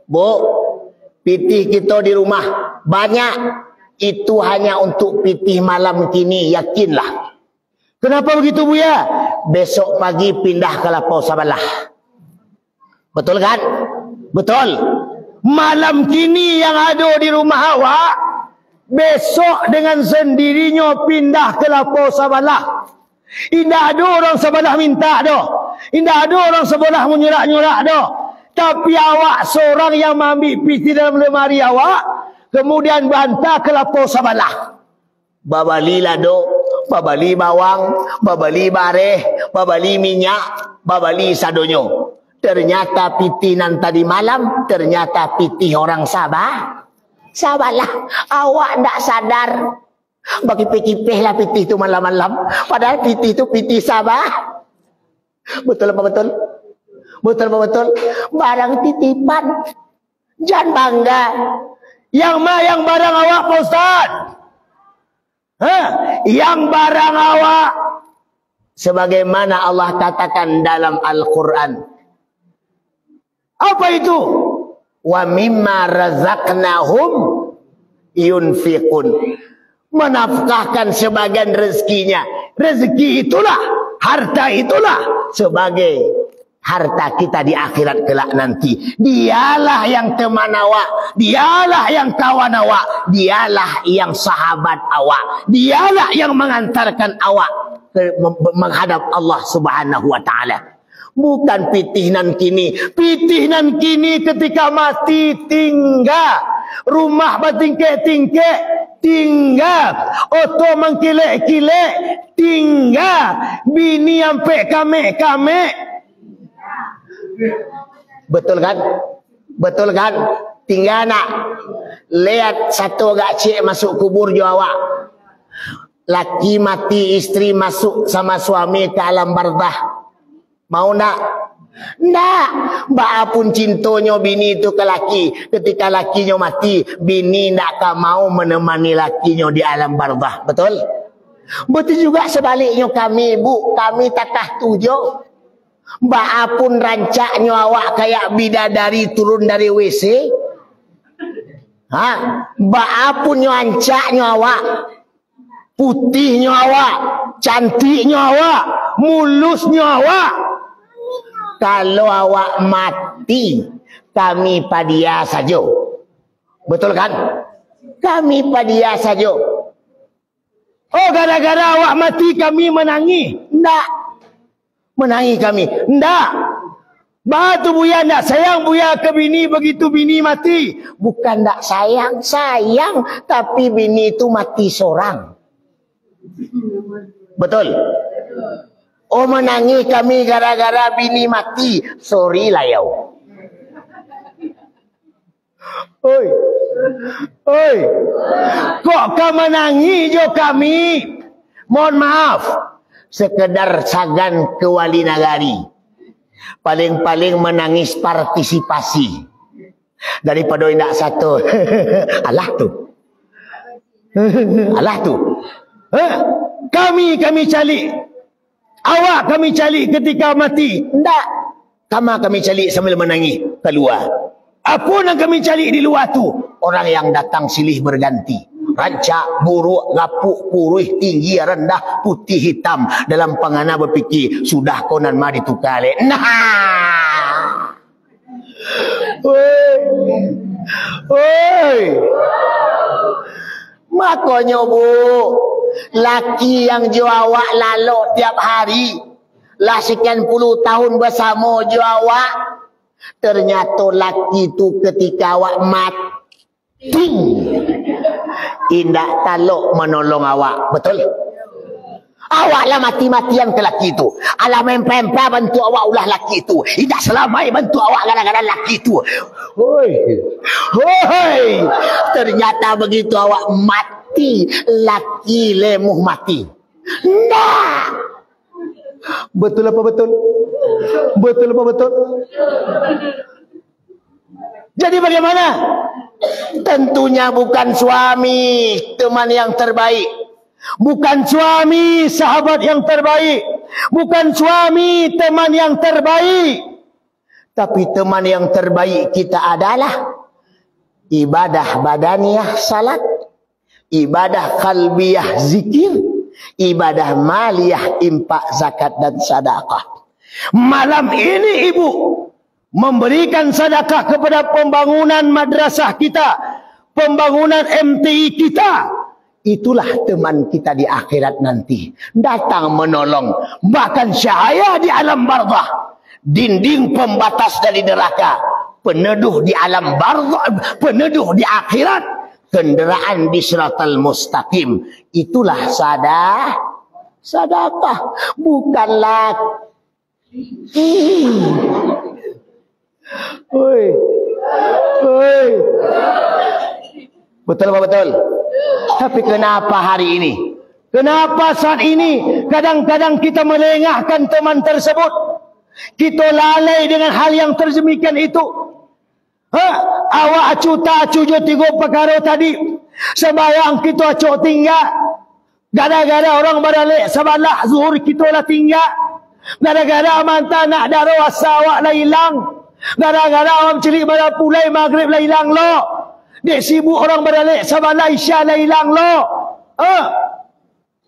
Bu, pitih kita di rumah banyak, itu hanya untuk pitih malam kini, yakinlah. Kenapa begitu Buya? Besok pagi pindah ke Lapau Sabalah. Betul kan? Betul. Malam kini yang ada di rumah awak, besok dengan sendirinya pindah ke Lapau Sabalah. Indah ada orang sebelah minta dah. Indah ada orang sebelah menyurak-nyurak dah. Tapi awak seorang yang ambil piti dalam lemari awak, kemudian bantar ke Lapau Sabalah. Babali lado, babali bawang, babali bareh, babali minyak, babali sadonyo. Ternyata piti nan tadi malam, ternyata piti orang Sabah. Sabalah, awak ndak sadar. Bagi kipih lah piti itu malam-malam. Padahal piti itu piti Sabah. Betul apa betul? Betul apa betul? Barang titipan. Jangan bangga. Yang barang awak Pak Ustaz? Yang barang awak. Sebagaimana Allah katakan dalam Al-Quran. Apa itu? Wa mimma razaqnahum yunfiqun. Menafkahkan sebagian rezekinya. Rezeki itulah, harta itulah sebagai harta kita di akhirat kelak nanti. Dialah yang teman awak, dialah yang kawan awak, dialah yang sahabat awak, dialah yang mengantarkan awak menghadap Allah Subhanahu wa taala. Bukan pitihnan kini. Pitihnan kini ketika mati tinggal. Rumah bertingkek-tingkek tinggal. Oto mengkilek-kilek tinggal. Bini sampai kamek-kamek. Betul kan? Betul kan? Tinggal nak lihat satu agak cik masuk kubur jo awak. Laki mati, istri masuk sama suami ke alam barzah. Mau nak? Nak. Mbak pun cintonya bini itu ke laki. Ketika lakinya mati, bini nak mau menemani lakinya di alam barzah. Betul? Betul juga sebaliknya kami, Bu. Kami takah tujuh. Mbak pun rancaknya awak kayak bidadari turun dari WC. Mbak pun rancaknya awak. Putihnya awak. Cantiknya awak. Mulusnya awak. Kalau awak mati, kami padia saja. Betul kan? Kami padia saja. Oh, gara-gara awak mati kami menangi? Ndak. Menangi kami? Ndak. Batu Buya ndak sayang Buya ke bini begitu bini mati. Bukan ndak sayang, sayang. Tapi bini itu mati seorang. Betul? Oh, menangi kami gara-gara bini mati. Sorry lah yau. Oi. Oi. Kok kau menangi jo kami? Mohon maaf. Sekedar sagan ke wali nagari. Paling-paling menangis partisipasi. Daripada indak satu. Alah tu. Alah tu. Kami cari. Awak kami cari ketika mati. Tidak. Kami cari sambil menangis keluar. Apa yang kami cari di luar tu? Orang yang datang silih berganti. Rancak, buruk, lapuk, kurih, tinggi, rendah, putih, hitam. Dalam pangana berfikir, sudah konan mari tukar. Nah. Oi. Makanya Bu, laki yang jo awak lalok tiap hari, lah sekian puluh tahun bersama jo awak, ternyata laki tu ketika awak mati, indak talok menolong awak. Betul? Awaklah mati-matian ke laki itu. Alah mempah-mempah bantu awak ulah laki itu. Tidak selamai bantu awak kadang-kadang laki itu. Hoi. Hoi. Ternyata begitu awak mati, laki lemuh mati. Nah. Betul apa betul? Betul apa betul? Jadi bagaimana? Tentunya bukan suami teman yang terbaik. Bukan suami sahabat yang terbaik. Bukan suami teman yang terbaik. Tapi teman yang terbaik kita adalah ibadah badaniyah salat, ibadah qalbiyah zikir, ibadah maliyah infak zakat dan sedekah. Malam ini ibu memberikan sedekah kepada pembangunan madrasah kita, pembangunan MTI kita. Itulah teman kita di akhirat nanti. Datang menolong. Bahkan cahaya di alam barzah, dinding pembatas dari neraka, peneduh di alam barzah, peneduh di akhirat, kendaraan di siratal mustaqim. Itulah sedekah. Bukanlah betul apa betul? Tapi kenapa hari ini? Kenapa saat ini kadang-kadang kita melengahkan teman tersebut? Kita lalai dengan hal yang tersemikian itu. Awak acu tak acu jo tiga perkara tadi. Sembayang kita acu tinggal. Gara-gara orang berdalik sebalah zuhur kita lah tinggal. Gara-gara mantan nak darah awak lah hilang. Gara-gara orang celik pada pulai maghrib lah hilang lo. Dek sibuk orang berdalik sebalah isya lah hilang lo.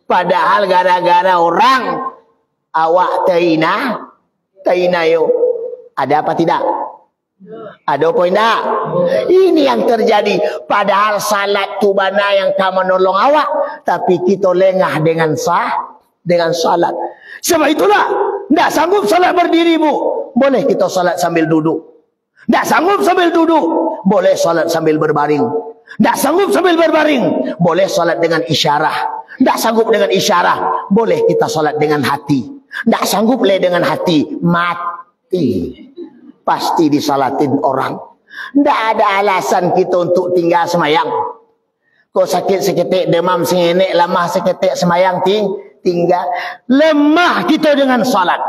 Padahal gara-gara orang awak taina yo. Ada apa tidak? Ada apa tidak? Ini yang terjadi. Padahal salat tu bana yang kamu menolong awak, tapi kita lengah dengan salat. Sebab itulah tidak sanggup salat berdiri bu, boleh kita salat sambil duduk. Tak sanggup sambil duduk, boleh salat sambil berbaring. Tak sanggup sambil berbaring, boleh salat dengan isyarah. Tak sanggup dengan isyarah, boleh kita salat dengan hati. Tak sanggup boleh dengan hati, mati. Pasti disalatin orang. Tak ada alasan kita untuk tinggal semayang. Kau sakit seketik, demam sengenek, lemah seketik semayang tinggal. Lemah kita dengan salat.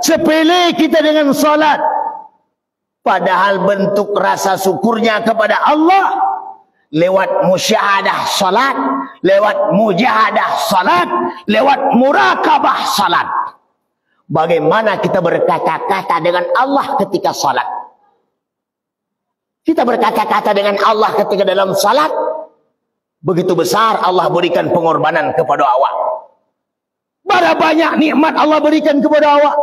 Sepele kita dengan salat. Padahal bentuk rasa syukurnya kepada Allah lewat musyahadah salat, lewat mujahadah salat, lewat murakabah salat. Bagaimana kita berkata-kata dengan Allah ketika salat? Kita berkata-kata dengan Allah ketika dalam salat. Begitu besar Allah berikan pengorbanan kepada awak. Berapa banyak nikmat Allah berikan kepada awak.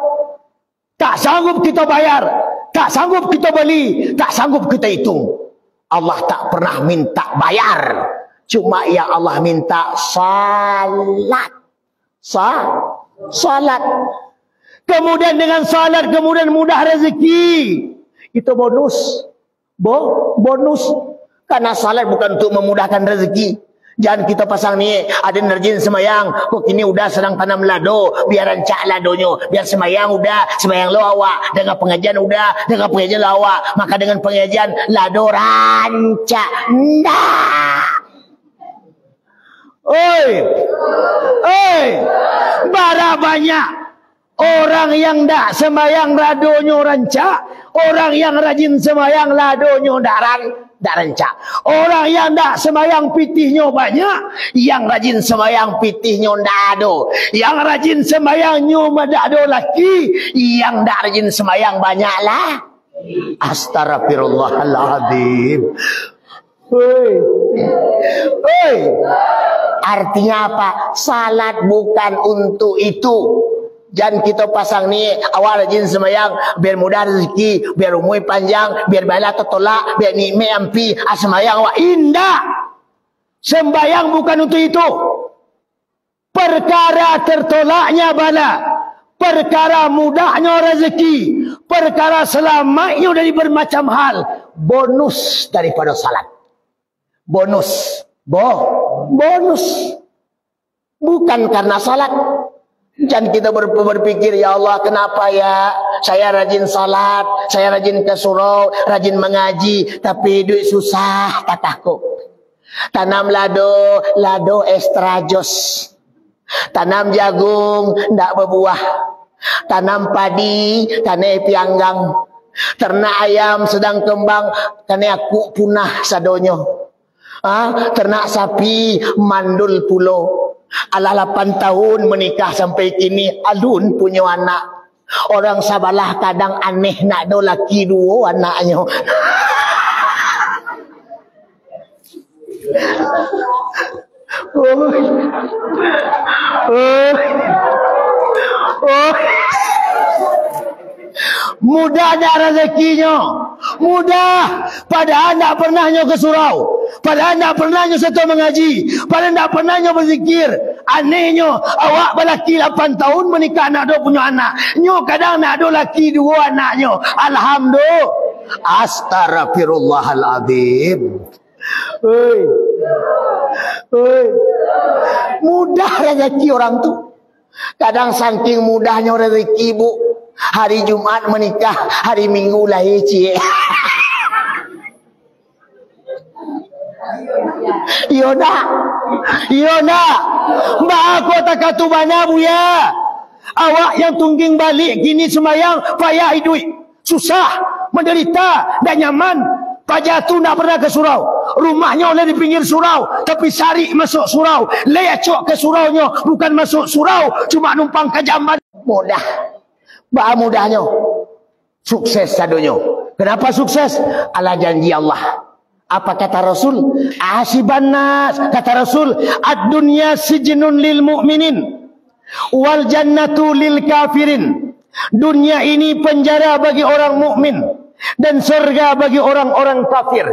Tak sanggup kita bayar, tak sanggup kita beli, tak sanggup kita hitung. Allah tak pernah minta bayar. Cuma yang Allah minta salat. Salat. Kemudian dengan salat kemudian mudah rezeki. Itu bonus. Bonus. Karena salat bukan untuk memudahkan rezeki. Jangan kita pasang ni, ada nerjin semayang. Kok ini udah sedang tanam lado, biar rancak ladonya. Biar semayang udah, semayang lo awak. Dengan pengajian udah, dengan pengajian lo awak. Maka dengan pengajian lado rancak. Ndak. Oi. Bara banyak orang yang ndak semayang ladonya rancak. Orang yang rajin semayang ladonya ndak rancak. Orang yang tak semayang pitihnya banyak, yang rajin semayang pitihnya tak ada. Yang rajin semayangnya tak ada lagi, yang tak rajin semayang banyaklah. Astagfirullahaladzim. Artinya apa? Salat bukan untuk itu. Jangan kita pasang ni awal rajin semayang biar mudah rezeki, biar umur panjang, biar bala tertolak, biar nikmat ampi semayang awak. Indah. Sembayang bukan untuk itu. Perkara tertolaknya bala, perkara mudahnya rezeki, perkara selamatnya dari bermacam hal, bonus daripada salat. Bonus. Bonus. Bukan karena salat. Jangan kita berpikir, ya Allah kenapa ya saya rajin salat, saya rajin ke surau, rajin mengaji, tapi duit susah kataku. Tanam lado extra jos. Tanam jagung ndak berbuah. Tanam padi tanah pianggang. Ternak ayam sedang kembang tanah aku punah sadonyo. Ternak sapi mandul pulau. Alah 8 tahun menikah sampai kini alun punya anak. Orang Sabalah kadang aneh nak ada laki dua anaknya. Mudahnya rezekinya, mudah. Padahal tak pernahnya ke surau, padahal tak pernahnya serta mengaji, padahal tak pernahnya berzikir. Anehnya awak berlaki 8 tahun menikah nak ada punya anak. Nyo kadang nak ada laki 2 anaknya. Alhamdulillah. Astaghfirullahaladzim. Mudah rezeki orang tu. Kadang saking mudahnya rezeki, Bu, hari Jumat menikah, hari Minggu lahir cik. Yona, mbak aku tak katu mana buya. Awak yang tungging balik kini semayang payah hidup, susah, menderita, dan nyaman. Pajak tu nak pernah ke surau. Rumahnya oleh di pinggir surau, tapi sari masuk surau. Lecok ke suraunya, bukan masuk surau, cuma numpang ke jamban. Mudah. Bah mudahnya. Sukses sadunya. Kenapa sukses? Ala janji Allah. Apa kata Rasul? Asiban nas. Kata Rasul, ad-dunya sijnun lil mu'minin wal jannatu lil kafirin. Dunia ini penjara bagi orang mukmin dan surga bagi orang-orang kafir.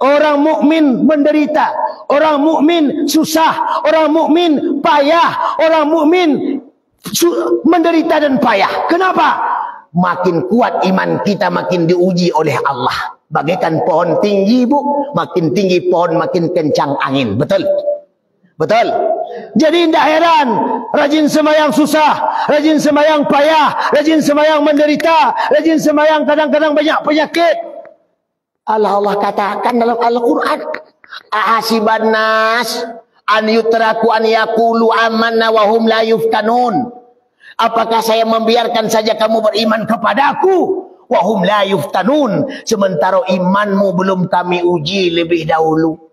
Orang mukmin menderita, orang mukmin susah, orang mukmin payah, orang mukmin menderita dan payah. Kenapa? Makin kuat iman kita, makin diuji oleh Allah. Bagaikan pohon tinggi, Bu, makin tinggi pohon makin kencang angin. Betul? Betul? Jadi tidak heran rajin sembahyang susah, rajin sembahyang payah, rajin sembahyang menderita, rajin sembahyang kadang-kadang banyak penyakit. Allah katakan dalam Al-Quran, ahasiban nas an yutraku an yaqulu amanna wa hum la yuftanun. Apakah saya membiarkan saja kamu beriman kepadaku, wa hum la yuftanun, sementara imanmu belum kami uji lebih dahulu.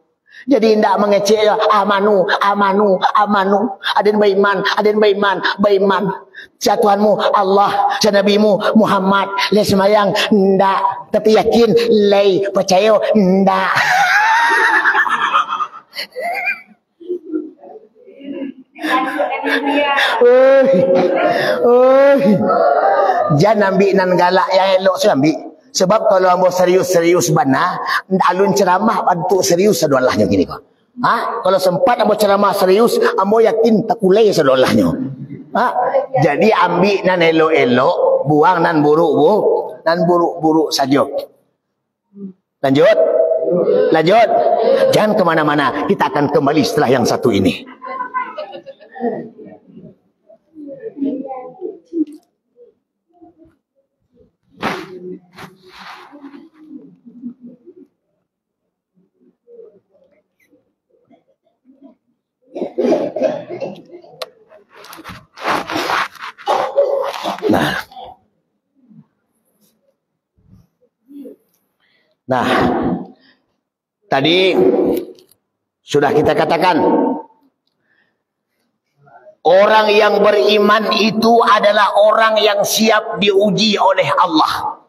Jadi tidak mengecek amanu. Ada yang beriman. Sia Tuhanmu Allah, sia Nabimu Muhammad, le semayang ndak, tapi yakin le percaya ndak. Jangan ambil nan galak yang elok saya ambil. Sebab kalau ambo serius-serius bana, alun ceramah bantu serius sadolahnya gini kok. Kalau sempat ambo ceramah serius, ambo yakin tak kulai sadolahnya. Jadi ambil nan elok-elok, buang nan buruk, nan buruk-buruk saja. Lanjut. Jangan kemana-mana, kita akan kembali setelah yang satu ini. Nah, tadi sudah kita katakan, orang yang beriman itu adalah orang yang siap diuji oleh Allah.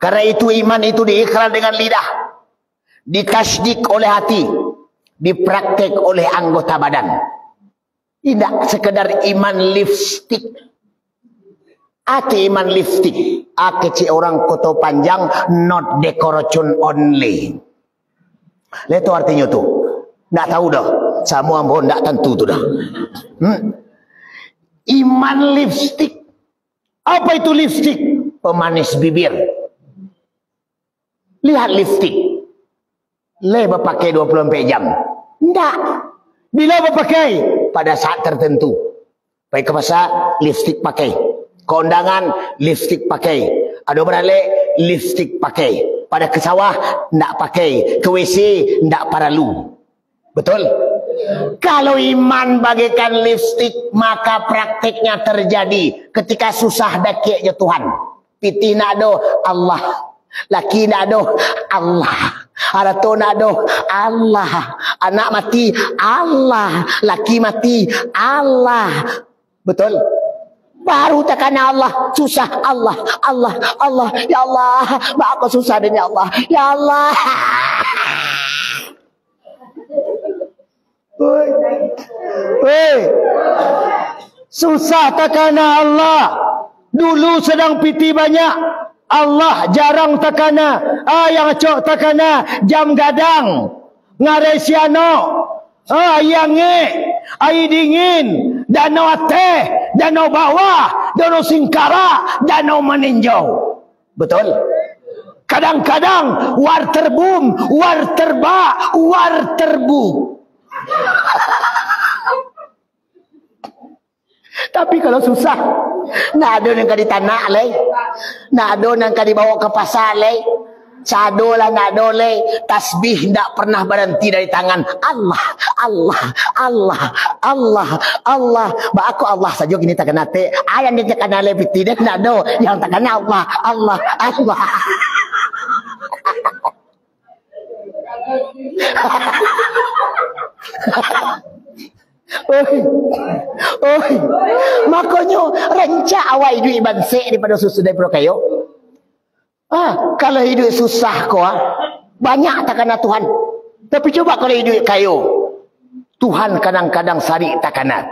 Karena itu iman itu diikrar dengan lidah, ditasdik oleh hati, dipraktek oleh anggota badan. Tidak sekedar iman lipstick. Ati iman lipstick. Kecil orang koto panjang, not decoration only. Itu artinya tu. Tak tahu dah. Semua ambon tak tentu tu dah. Iman lipstick. Apa itu lipstick? Pemanis bibir. Lihat lipstick. Le berpakai 24 jam. Tak. Bila berpakai? Pada saat tertentu. Pergi ke pasar, lipstick pakai. Kondangan, lipstick pakai. Ada beralik, lipstick pakai. Pada ke sawah, tak pakai. Ke WC, tak perlu. Betul? Kalau iman bagaikan lipstick, maka prakteknya terjadi. Ketika susah dakik je Tuhan. Piti nak do, Allah. Laki nak do, Allah. Harta nak do, Allah. Anak mati, Allah. Laki mati, Allah. Betul? Baru takana Allah susah. Allah, Allah, Allah. Ya Allah, mak aku susah dan ya Allah. Ya Allah. Woi. Susah takana Allah. Dulu sedang piti banyak. Allah jarang takana. Yang cok takana jam gadang. Ngaresiano. Yange. Air dingin. Danau teh. Danau bawah. Danau singkara. Danau meninjau. Betul? Kadang-kadang war terbum. War terba. War terbu. Tapi kalau susah, nak ada yang kadi tanah leh, nak ada yang kadi bawa ke pasar leh, sado lah nak ada leh, tasbih tak pernah berhenti dari tangan. Allah, Allah, Allah, Allah, Allah. Ba aku Allah saja gini tak kena te. Ayam dia tak kena leh piti dia nak ada yang tak kena Allah, Allah, Allah. Oi, oi, makanya rencak awak hidup bansek daripada susah daripada kayu. Kalau hidup susah kau, banyak tak kena Tuhan. Tapi coba kalau hidup kayu, Tuhan kadang-kadang sari tak kena.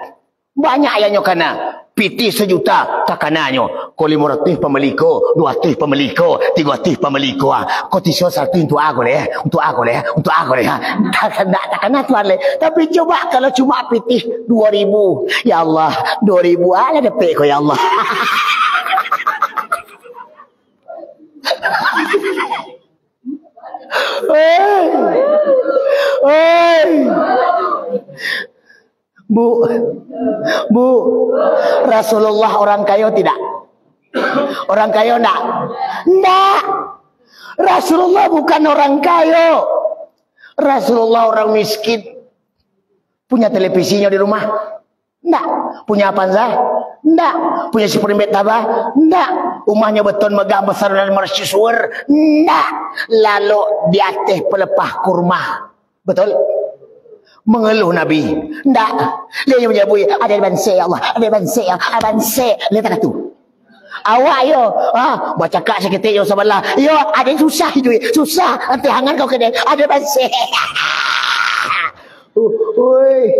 Banyak yang kena. Piti 1 juta tak kananyo. Ko 500 pembeliko, 200 pembeliko, 300 pembeliko. Ko tisyo 1 untuk aku leh, untuk aku leh, untuk aku leh. Tak kena Tuhan leh. Tapi coba kalau cuma piti 2000, ya Allah, 2000 ada depek ko ya Allah. Bu, Rasulullah orang kaya tidak? Orang kaya enggak? Enggak. Rasulullah bukan orang kaya. Rasulullah orang miskin. Punya televisinya di rumah? Enggak. Punya Avanza? Enggak. Punya supermarket tabah? Enggak. Rumahnya beton megah besar dan mercusuar? Enggak. Lalu di atas pelepah kurma. Betul? Mengeluh Nabi. Enggak. Dia menyebut ada banse ya Allah, ada banse ya, ada banse. Lihat tak tu. Awak yo, baca kak seketik yo sebelah. Yo, ada yang susah hidup, susah. Nanti hangat kau kena ada banse. Oi.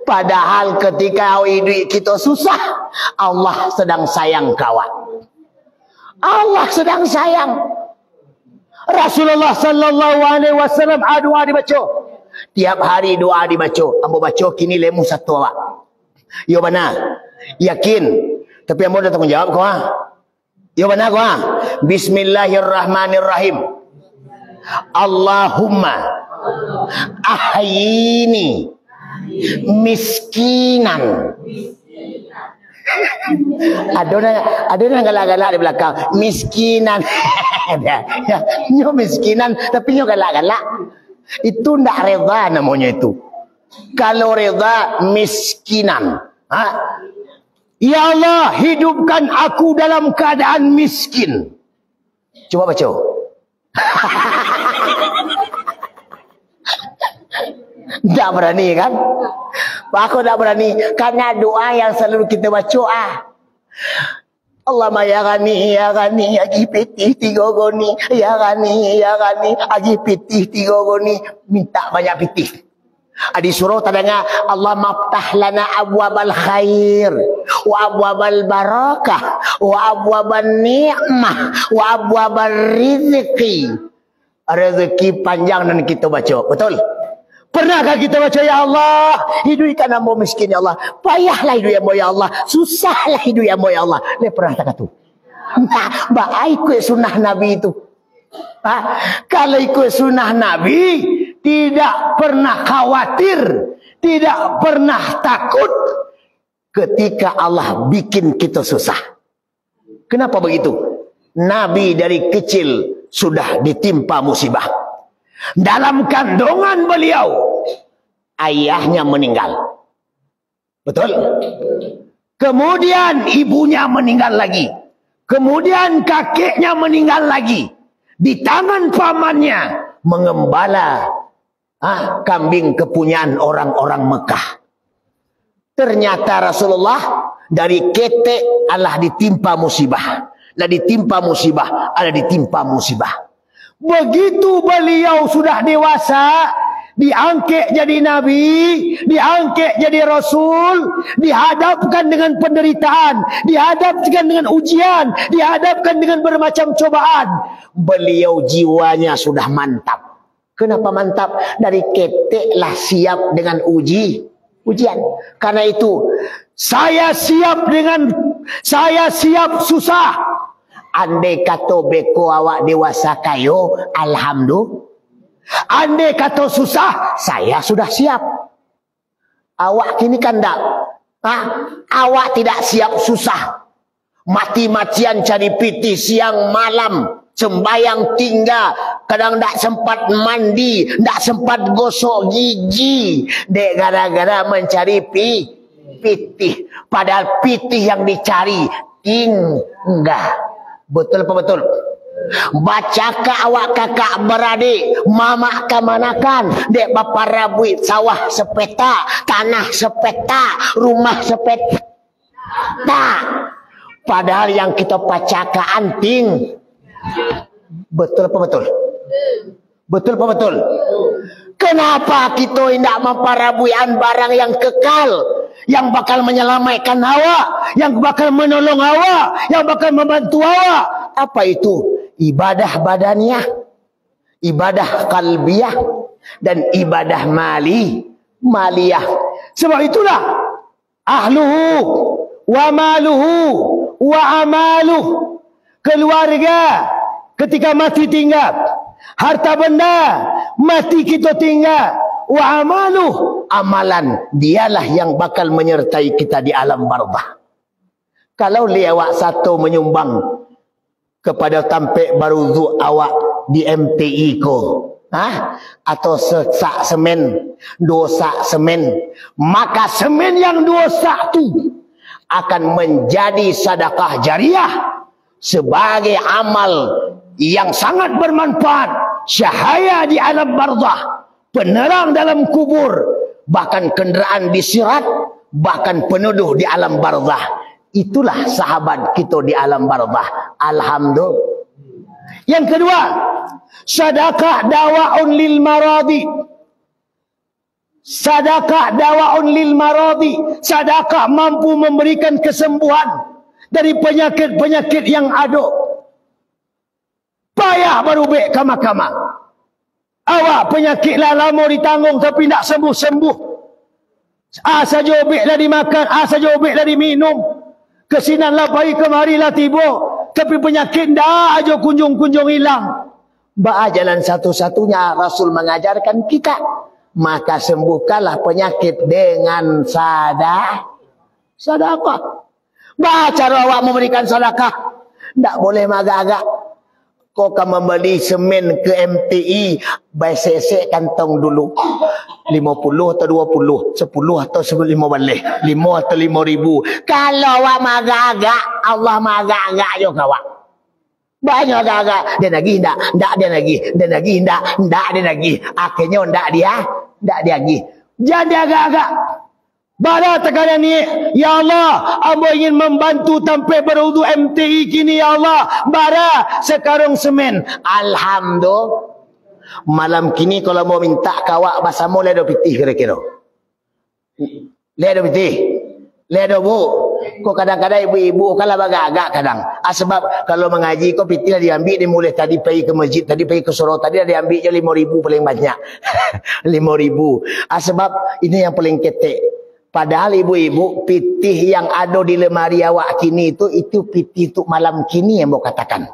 Padahal ketika hidup kita susah, Allah sedang sayang kawan. Allah sedang sayang. Rasulullah sallallahu alaihi wasallam doa dibaca. Tiap hari doa dibaca. Ambo baca kini lemu satu awak. Yo mana? Yakin. Tapi ambo dah tanggung jawab kau Yo mana kau Bismillahirrahmanirrahim. Allahumma ahyini miskinan. Ada yang galak-galak di belakang. Miskinan. Nyo miskinan tapi nyo galak-galak. Itu ndak reda namanya itu. Kalau reda miskinan. Ya Allah, hidupkan aku dalam keadaan miskin. Coba baca. Tak berani kan? Aku tak berani karena doa yang selalu kita baca Allahumma ya ghani agi pitih 3 goni, ya ghani agi pitih 3 goni, minta banyak pitih. Di surah tadanga Allah maftah lana abwabal khair wa abwabal barakah wa abwaban ni'mah wa abwabal rizqi. Rezeki panjang dan kita baca. Betul? Pernahkah kita baca ya Allah, hidupkan hamba miskin ya Allah, payahlah hidup hamba ya Allah, susahlah hidup hamba ya Allah. Dia pernah tak tu? Nah, baik ikut sunnah Nabi itu. Kalau ikut sunnah Nabi, tidak pernah khawatir, tidak pernah takut ketika Allah bikin kita susah. Kenapa begitu? Nabi dari kecil sudah ditimpa musibah. Dalam kandungan beliau ayahnya meninggal. Betul? Kemudian ibunya meninggal lagi. Kemudian kakeknya meninggal lagi. Di tangan pamannya mengembala kambing kepunyaan orang-orang Mekah. Ternyata Rasulullah dari ketek Allah ditimpa musibah. Lah ditimpa musibah, ada ditimpa musibah. Begitu beliau sudah dewasa, diangkat jadi nabi, diangkat jadi rasul, dihadapkan dengan penderitaan, dihadapkan dengan ujian, dihadapkan dengan bermacam cobaan. Beliau jiwanya sudah mantap. Kenapa mantap? Dari keteklah siap dengan ujian. Karena itu saya siap susah. Andai kata beko awak dewasa kayo, alhamdulillah. Andai kata susah, saya sudah siap. Awak kini kan tak? Awak tidak siap susah. Mati-matian cari piti siang malam. Sembayang tinggal, kadang tak sempat mandi, tak sempat gosok gigi, dek gara-gara mencari pitih. Padahal pitih yang dicari tinggal. Betul apa betul? Bacakah awak kakak beradik, mama kemanakan, dek bapa rabui sawah sepeta, tanah sepeta, rumah sepeta. Tak. Padahal yang kita pacakaan ting. Betul apa betul? Betul apa betul? Kenapa kita tidak memparabuian barang yang kekal, yang bakal menyelamatkan awak, yang bakal menolong awak, yang bakal membantu awak? Apa itu? Ibadah badaniah, ibadah kalbiah, dan ibadah maliyah. Sebab itulah ahluhu wa maluhu wa amaluh. Keluarga ketika mati tinggal, harta benda mati kita tinggal, wa amaluh, amalan dialah yang bakal menyertai kita di alam barzah. Kalau lewat satu menyumbang kepada tampek baruzu awak di MTI ko, atau sesak semen, 2 sak semen, maka semen yang 2 sak tu akan menjadi sedekah jariah sebagai amal yang sangat bermanfaat, cahaya di alam barzah, penerang dalam kubur, bahkan kenderaan di sirat, bahkan penuduh di alam barzah. Itulah sahabat kita di alam barzah. Alhamdulillah. Yang kedua, sedekah dawaun lil maradi. Sedekah dawaun lil maradi. Sedekah mampu memberikan kesembuhan dari penyakit-penyakit yang ada. Payah baru baik kama-kama. Awak penyakit lah lama ditanggung tapi tak sembuh-sembuh. Saja obek lah dimakan, saja obek lah diminum. Kesinan lah pagi kemari lah tiba. Tapi penyakit dah aja kunjung-kunjung hilang. Jalan satu-satunya Rasul mengajarkan kita. Maka sembuhkanlah penyakit dengan sedekah. Cara awak memberikan sedekah. Tak boleh magak-agak. Kau akan membeli semen ke MTI, bayar kantong dulu. 50 atau 20, 10 atau 15 balik, 5 atau 5,000. Kalau awak magak-agak, Allah magak-agak juga awak. Banyak agak-agak. Dia lagi, tak dia lagi. Dia lagi, tak dia lagi. Akhirnya tak dia lagi. Jadi agak-agak. Bala tekanan ni, ya Allah, amba ingin membantu sampai berwudu MTI kini, ya Allah. Bara sekarang semen. Alhamdulillah. Malam kini kalau mau minta kawak basamu ledo pitih kira-kira. Ledo pitih. Ledo bu. Kok kadang-kadang ibu-ibu kalau agak-agak kadang. Sebab kalau mengaji kok pitih diambil, dia mulai tadi pergi ke masjid, tadi pergi ke surau, tadi dia ambil je 5,000 paling banyak. 5,000. Sebab ini yang paling ketek. Padahal ibu-ibu, pitih yang ada di lemari awak kini itu pitih untuk malam kini yang mau katakan.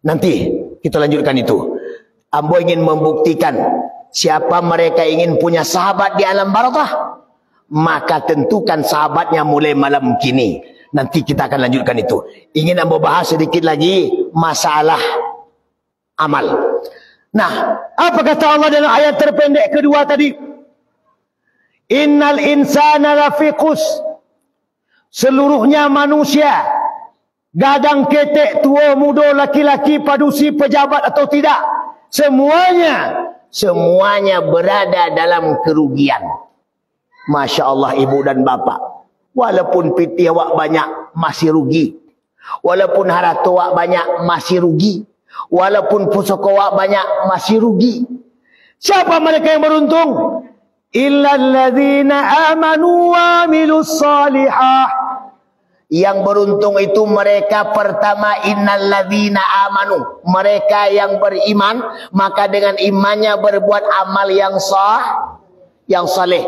Nanti kita lanjutkan itu. Ambo ingin membuktikan siapa mereka ingin punya sahabat di alam barzah, maka tentukan sahabatnya mulai malam kini. Nanti kita akan lanjutkan itu. Ingin ambo bahas sedikit lagi masalah amal. Nah, apa kata Allah dalam ayat terpendek kedua tadi? Innal insana lafiqus. Seluruhnya manusia, gadang ketek, tua muda, laki-laki, padusi, pejabat atau tidak, semuanya berada dalam kerugian. Masya Allah ibu dan bapa. Walaupun piti awak banyak, masih rugi. Walaupun harta awak banyak, masih rugi. Walaupun pusaka awak banyak, masih rugi. Siapa mereka yang beruntung? Illalladzina amanu wa amilus salihah. Yang beruntung itu mereka pertama, innalladzina amanu, mereka yang beriman, maka dengan imannya berbuat amal yang saleh.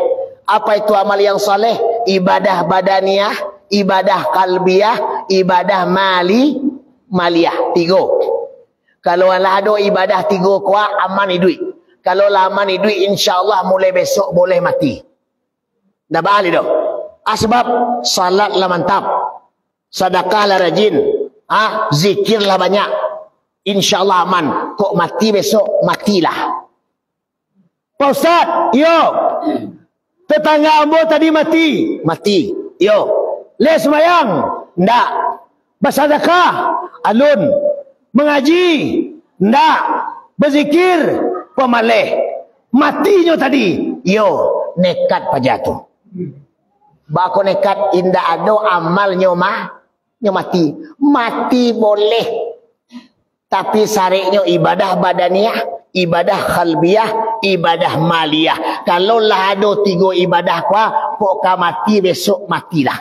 Apa itu amal yang saleh? Ibadah badaniyah, ibadah kalbiyah, ibadah maliyah. 3. Kalau lah ada ibadah 3 kuat, aman duit. Kalau lama ni duit, insyaAllah mulai besok boleh mati. Dah balik dah. Sebab salat lah mantap, sedekah lah rajin, zikir lah banyak, insyaAllah aman. Kok mati besok, matilah. Pak Ustaz, yo, tetangga ambo tadi mati, yo. Le semayang, ndak. Bersedekah, alun. Mengaji, ndak. Berzikir, pemalih. Matinya tadi, yo, nekat pajatu. Bako nekat indah ada amalnya mati. Mati boleh. Tapi syariatnya ibadah badaniyah, ibadah khalbiyah, ibadah maliyah. Kalau lah ada 3 ibadah kok mati besok matilah.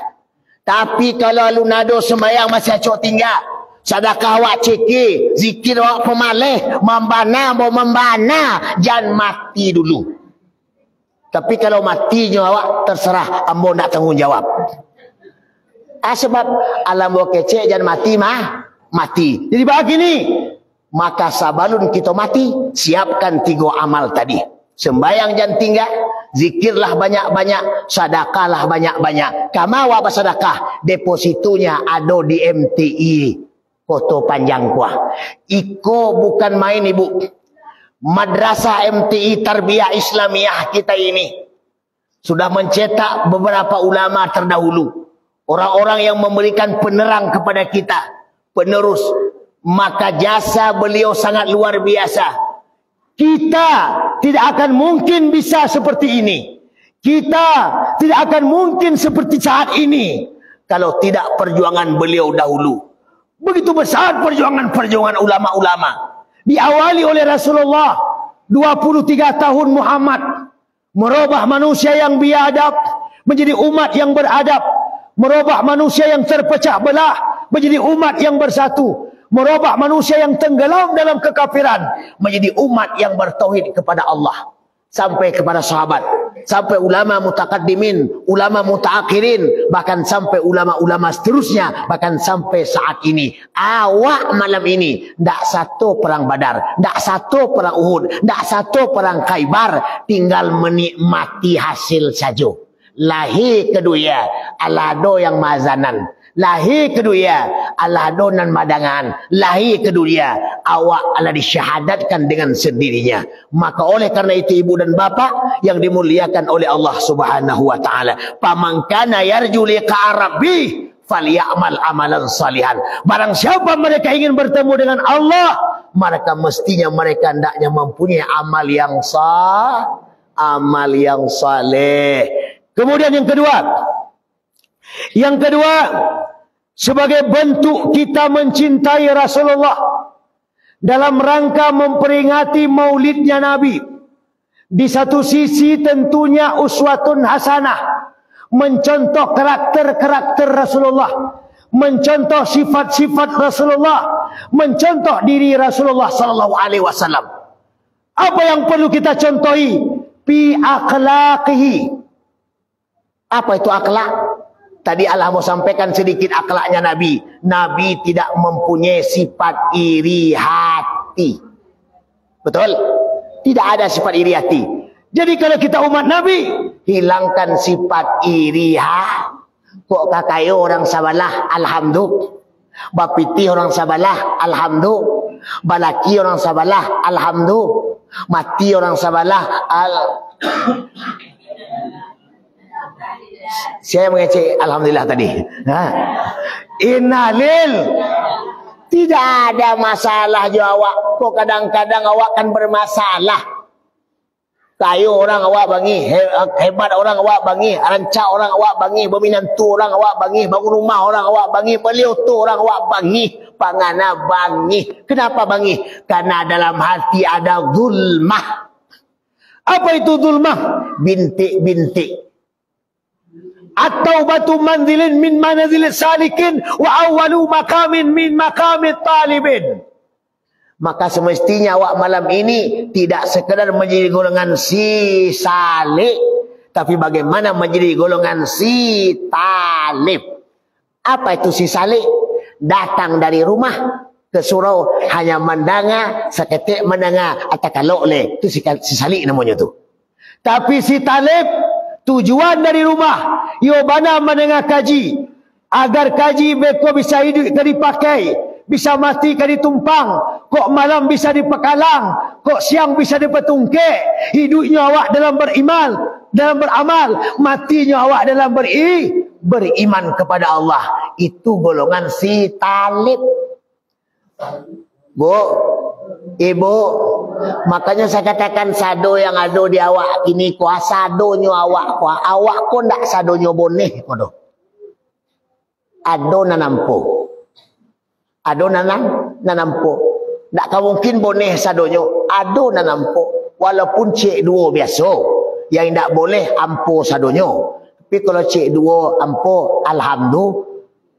Tapi kalau alun ada sembahyang masih acok tinggal, sedekah awak cekir, zikir awak pemalih, membana, jangan mati dulu. Tapi kalau matinya awak terserah, ambo nak tanggung jawab. Sebab alam bo kecek jangan mati. Jadi begini, maka sabalun kita mati, siapkan 3 amal tadi. Sembayang jangan tinggal, zikirlah banyak-banyak, sedekahlah banyak-banyak. Kama awak bersedekah, depositonya ada di MTI Koto Panjang kuah. Iko bukan main ibu. Madrasah MTI Tarbiyah Islamiyah kita ini sudah mencetak beberapa ulama terdahulu, orang-orang yang memberikan penerang kepada kita, penerus. Maka jasa beliau sangat luar biasa. Kita tidak akan mungkin bisa seperti ini, kita tidak akan mungkin seperti saat ini kalau tidak perjuangan beliau dahulu. Begitu besar perjuangan ulama-ulama. Diawali oleh Rasulullah 23 tahun Muhammad, merubah manusia yang biadab menjadi umat yang beradab, merubah manusia yang terpecah belah menjadi umat yang bersatu, merubah manusia yang tenggelam dalam kekafiran menjadi umat yang bertauhid kepada Allah. Sampai kepada sahabat, sampai ulama mutakaddimin, ulama mutaakhirin, bahkan sampai ulama-ulama seterusnya, bahkan sampai saat ini. Awak malam ini ndak satu perang Badar, ndak satu perang Uhud, ndak satu perang Khaybar, tinggal menikmati hasil saja. Lahir kedua alado yang mazanan, lahir kedua Allah donan madangan, lahir kedua awak Allah disyahadatkan dengan sendirinya. Maka oleh karena itu ibu dan bapa yang dimuliakan oleh Allah Subhanahu wa taala, faman kana yarju liqa rabbih falyamal amalan salihan. Barang siapa mereka ingin bertemu dengan Allah, maka mestinya mereka hendaknya mempunyai amal yang saleh. Kemudian yang kedua, sebagai bentuk kita mencintai Rasulullah dalam rangka memperingati maulidnya Nabi. Di satu sisi tentunya uswatun hasanah, mencontoh karakter-karakter Rasulullah, mencontoh sifat-sifat Rasulullah, mencontoh diri Rasulullah sallallahu alaihi wasallam. Apa yang perlu kita contohi? Fi akhlaqihi. Apa itu akhlak? Tadi Allah mau sampaikan sedikit akhlaknya Nabi. Nabi tidak mempunyai sifat iri hati. Betul? Tidak ada sifat iri hati. Jadi kalau kita umat Nabi, hilangkan sifat iri hati. Kok kakayo orang sabalah, alhamdulillah. Bapiti orang sabalah, alhamdulillah. Balaki orang sabalah, alhamdulillah. Mati orang sabalah, Saya mengecek alhamdulillah tadi. Innalil. Tidak ada masalah jo awak. Kok kadang-kadang awak kan bermasalah. Kayu orang awak bangi, hebat orang awak bangi, rancak orang awak bangi, berminantu orang awak bangi, bangun rumah orang awak bangi, beli auto orang awak bangi, pangana bangi. Kenapa bangi? Karena dalam hati ada zulmah. Apa itu zulmah? Bintik-bintik. Atau batu manzilin min manazilis salikin wa awalu makamin min makamit talibin. Maka semestinya awak malam ini tidak sekadar menjadi golongan si salik, tapi bagaimana menjadi golongan si talib. Apa itu si salik? Datang dari rumah ke surau hanya mendanga, seketik mendanga atau kalau oleh, itu si salik namanya tu. Tapi si talib tujuan dari rumah, yo bana mendengar kaji, agar kaji beko bisa hidup dipakai, bisa mati kan ditumpang, kok malam bisa dipekalang, kok siang bisa dipetungkek. Hidupnya awak dalam beriman, dalam beramal, matinya awak dalam beriman kepada Allah. Itu golongan si talib. Bu, ibu, makanya saya katakan sado yang ada di awak ini, kuah sadonyo awak, kuah awak ko ndak sadonyo boneh kodo. Ado nanampo. Ado nanampo. Tak mungkin boneh sadonyo. Ado nanampo. Walaupun cik dua biasa. Yang tak boleh ampo sadonyo. Tapi kalau cik dua ampo, alhamdulillah,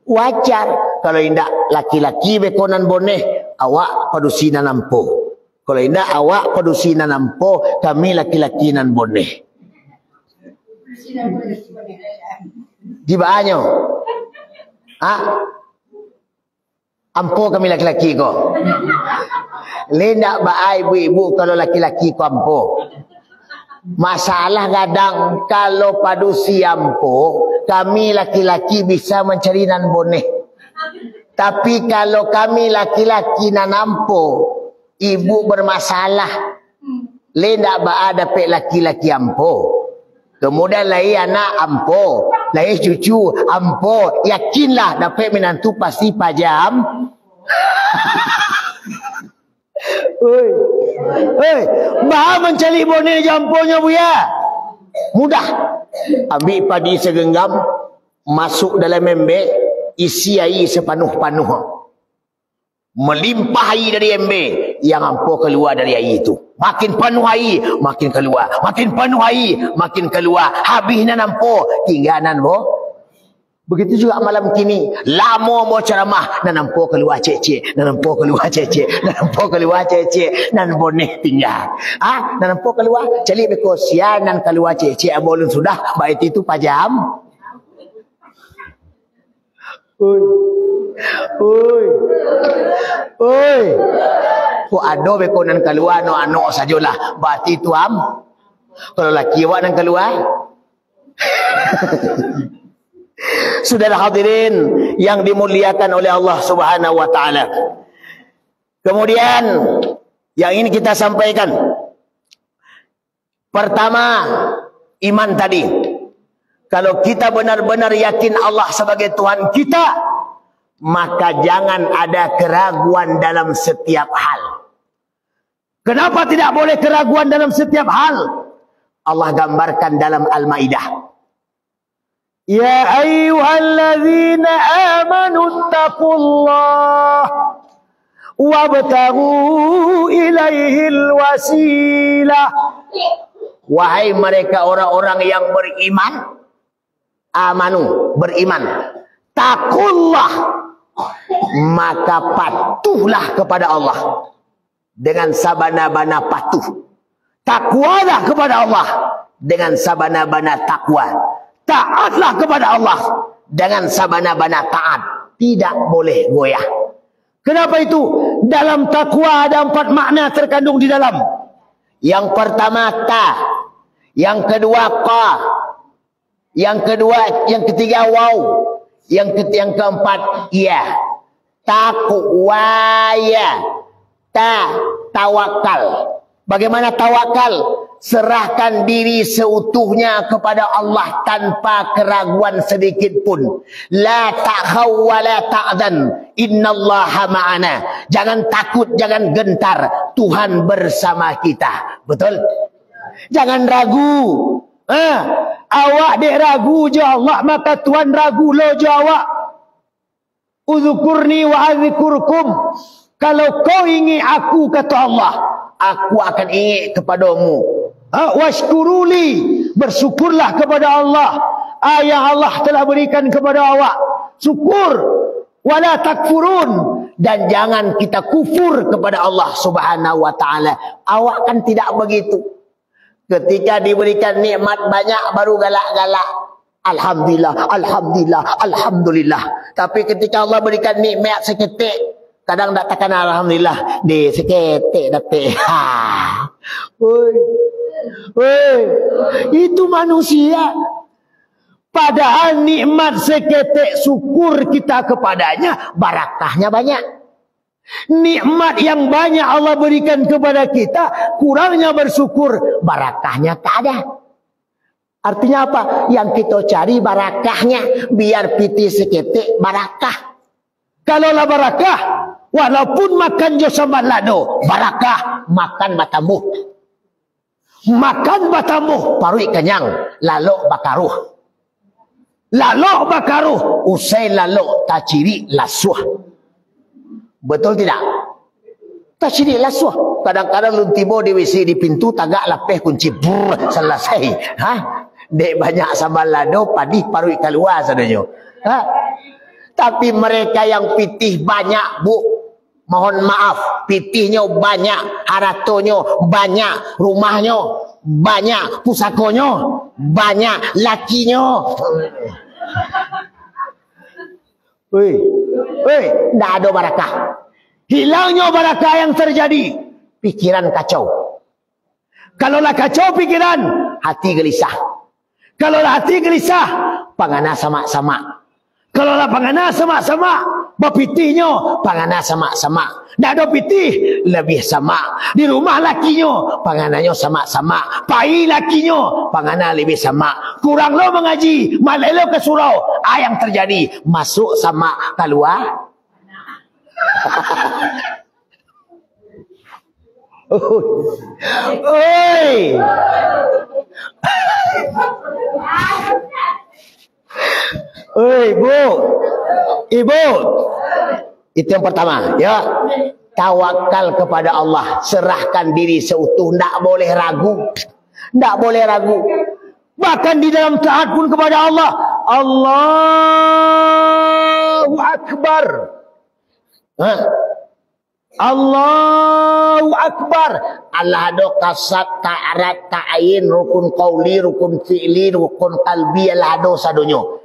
wajar. Kalau tidak laki-laki bekonan boneh, awak padusi nanampo. Kalau tidak awak padusi nanampo, kami laki-laki nan boneh. Di banyo. Ampo kami laki-laki ko. Lendak baai ibu-ibu kalau laki-laki ko ampo. Masalah kadang kalau padusi ampo, kami laki-laki bisa mencari nan boneh. Tapi kalau kami laki-laki nan ampo, ibu bermasalah. Lendak baai dapat laki-laki ampo. Kemudian lahir anak ampo, lahir cucu ampo, yakinlah dapat menantu pasti pajam. Bah mencari boneh jamponya buya. Mudah. Ambil padi segenggam, masuk dalam ember, isi air sepanuh-panuh. Melimpah air dari ember, yang ampo keluar dari air itu. Makin penuh air, makin keluar. Makin penuh air, makin keluar. Habisnya nampo, tinggalan bo. Begitu juga malam kini. Lama mau ceramah, nampo keluar cek-cek, nampo keluar cek-cek, nampo keluar cek-cek, nan boneh tinggal. Nampo keluar, celi bekosian nan keluar cek-cek, boleh sudah, baik itu pajam. Oi. Kok ada bekonan keluar no anak sajalah. Berarti tu am. Kalau laki awak nan keluar. Saudara hadirin yang dimuliakan oleh Allah Subhanahu wa taala. Kemudian yang ini kita sampaikan. Pertama, iman tadi. Kalau kita benar-benar yakin Allah sebagai Tuhan kita, maka jangan ada keraguan dalam setiap hal. Kenapa tidak boleh keraguan dalam setiap hal? Allah gambarkan dalam Al-Maidah. Ya ayyuhalladzina amanu taqullah wabtaghu ilaihil wasilah. Wahai mereka orang-orang yang beriman, amanu, beriman, taqullah, maka patuhlah kepada Allah dengan sabana-bana patuh. Takwalah kepada Allah dengan sabana-bana takwa. Taatlah kepada Allah dengan sabana-bana taat. Tidak boleh goyah. Kenapa itu? Dalam takwa ada 4 makna terkandung di dalam. Yang pertama ta, yang kedua qa, yang ketiga waw, yang keempat ya. Taqwa ya. Tawakal. Bagaimana tawakal? Serahkan diri seutuhnya kepada Allah tanpa keraguan sedikit pun. La takhaw wa la ta'zan, innallaha ma'ana. Jangan takut, jangan gentar, Tuhan bersama kita. Betul? Jangan ragu. Awak dek ragu je Allah, maka Tuhan ragu lo je awak. Udzukurni wa adzkurkum. Kalau kau ingat aku, kata Allah, aku akan ingat kepadamu. Washkuruli, bersyukurlah kepada Allah. Yang Allah telah berikan kepada awak. Syukur. Wala takfurun. Dan jangan kita kufur kepada Allah Subhanahu wa ta'ala. Awak kan tidak begitu. Ketika diberikan nikmat banyak baru galak-galak. Alhamdulillah, alhamdulillah, alhamdulillah. Tapi ketika Allah berikan nikmat seketik, kadang tak takkan alhamdulillah. Di seketik dapat. Itu manusia. Padahal nikmat seketik syukur kita kepadanya, barakahnya banyak. Nikmat yang banyak Allah berikan kepada kita, kurangnya bersyukur, barakahnya tak ada. Artinya apa? Yang kita cari barakahnya, biar piti seketik barakah. Kalaulah barakah, walaupun makan jo sambat lado, barakah, makan batamuh. Makan batamuh, parui kenyang, lalok bakaruh. Lalok bakaruh, usai lalok tak ciri lasuh. Betul tidak? Tak ciri lasuh. Kadang-kadang lu tiba di WC di pintu, tagak lapeh kunci, brrr, selesai. Dek banyak sambal lado, padih parui keluar sadanya. Tapi mereka yang pitih banyak, bu, mohon maaf, pitihnya banyak, haratonya banyak, rumahnya banyak, pusakonya banyak, lakinya. Tak ada barakah. Hilangnya barakah yang terjadi, pikiran kacau. Kalaulah kacau pikiran, hati gelisah. Kalaulah hati gelisah, pangana sama-sama. Kalaulah pangana sama-sama, bapitihnya pangana sama-sama. Tak ada pitih, lebih sama. Di rumah lakinya, pangananya sama-sama. Pai lakinya, pangana lebih sama. Kurang lo mengaji, malelo ke surau. Yang terjadi, masuk sama keluar. Bu, ibu, itu yang pertama, ya. Tawakal kepada Allah, serahkan diri seutuh, tidak boleh ragu, tidak boleh ragu. Bahkan di dalam taat pun kepada Allah, Allahu Akbar. Allahu Akbar. Allah ada kasat, ta'arat, ta'ayin, rukun qawli, rukun fi'li, rukun qalbi, Allah ada sadonyo.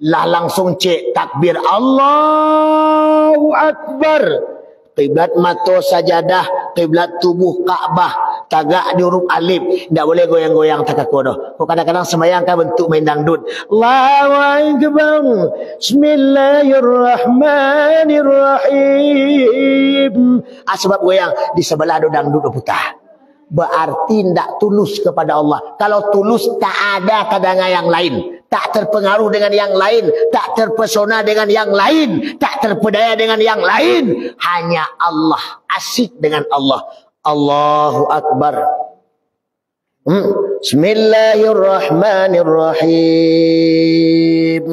Lah langsung cek takbir Allahu Akbar. Qiblat mata sajadah, qiblat tubuh Kaabah, tagak di huruf alif, tidak boleh goyang-goyang takaku dah. Kau kadang-kadang sembahyang kan bentuk main dangdut. Allahu Akbar. Bismillahirrahmanirrahim. Sebab goyang di sebelah ada dangdut putah. Berarti tidak tulus kepada Allah. Kalau tulus tak ada kadang yang lain, tak terpengaruh dengan yang lain, tak terpesona dengan yang lain, tak terpedaya dengan yang lain. Hanya Allah, asyik dengan Allah. Allahu Akbar. Bismillahirrahmanirrahim.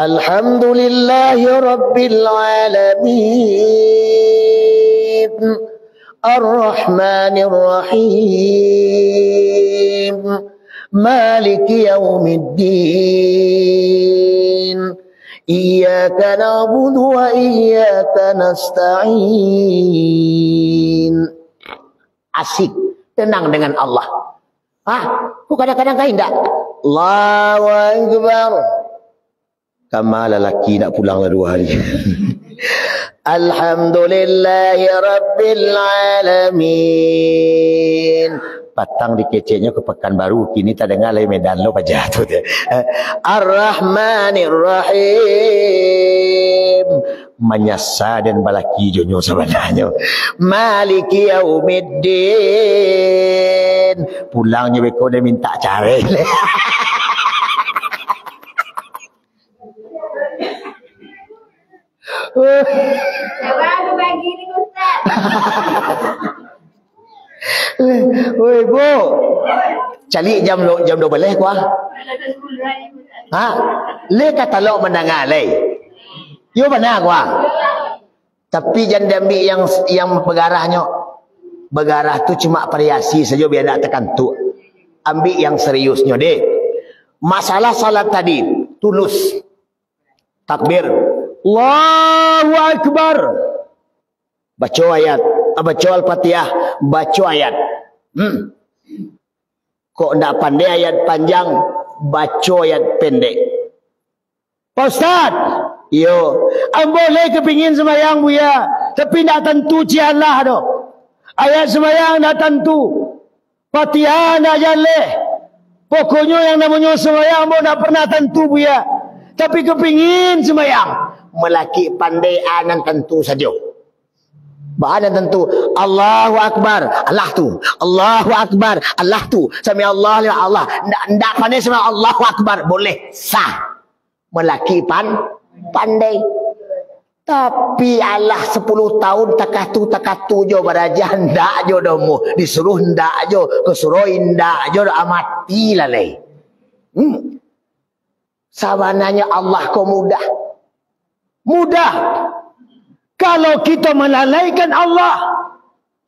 Alhamdulillahi Rabbil Alamin. Ar-Rahmanir Rahim. Maliki Yaumiddin. Iyyaka na'budu wa iyyaka nasta'in. Asik, tenang dengan Allah. Kok kadang-kadang kain tak? Allahu Akbar. Kamal lelaki nak pulang lah 2 hari. Alhamdulillahi Rabbil Alamin. Patang dikeceknya ke Pekanbaru, kini tak dengar lagi Medan lo pajah tu. Ar-Rahmanir Rahim. Menyasa dan balaki jonyo sebenarnya. Maliki Yaumiddin. Pulangnya beko dia minta cari. Baru bagi ni Ustaz. Oi bu. Cari jam 12 kuah. Ha? Le kata lo mendengar le. Yo benar kuah. Tapi jangan ambil yang bergarahnya. Bergarah tu cuma variasi saja biar tak tekan tu. Ambil yang seriusnya deh. Masalah salat tadi tulus. Takbir. Allahu Akbar. Baca ayat. Baca Al-Fatihah. Baca ayat. Kok tak pandai ayat panjang. Baca ayat pendek. Pak Ustaz. Yo. Boleh kepingin sembahyang buya. Tapi tak tentu cianlah tu. Ayat sembahyang tak tentu. Fatihah tak jaleh. Pokoknya yang namanya sembahyang pun tak pernah tentu buya. Tapi kepingin sembahyang. Melaki pandai anan tentu saja. Bahagian tentu. Allahu Akbar. Allah tu. Allahu Akbar. Allah tu. Sami Allah. Allah. Tak pandai sama Allahu Akbar. Boleh. Sah. Melaki pandai. Tapi Allah 10 tahun takatu jo barajah ndak jo domo. Disuruh ndak jo. Kesuruh ndak jo. Amati lah leh. Sabananya Allah kau mudah. Mudah. Kalau kita melalaikan Allah.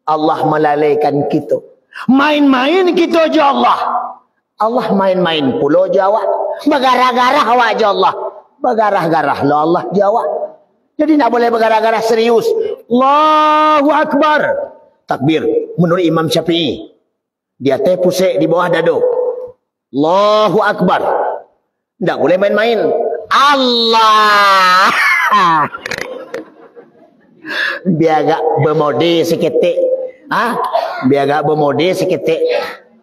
Allah melalaikan kita. Main-main kita je Allah. Allah main-main pulau Jawa. Bergarah-garah awak je Allah. Bergarah-garah lah Allah Jawa. Jadi nak boleh bergarah-garah serius. Allahu Akbar. Takbir. Menurut Imam Syafi'i. Dia teh pusing di bawah dado. Allahu Akbar. Tak boleh main-main. Allah. Biar agak bermode seketik. Biar agak bermode seketik.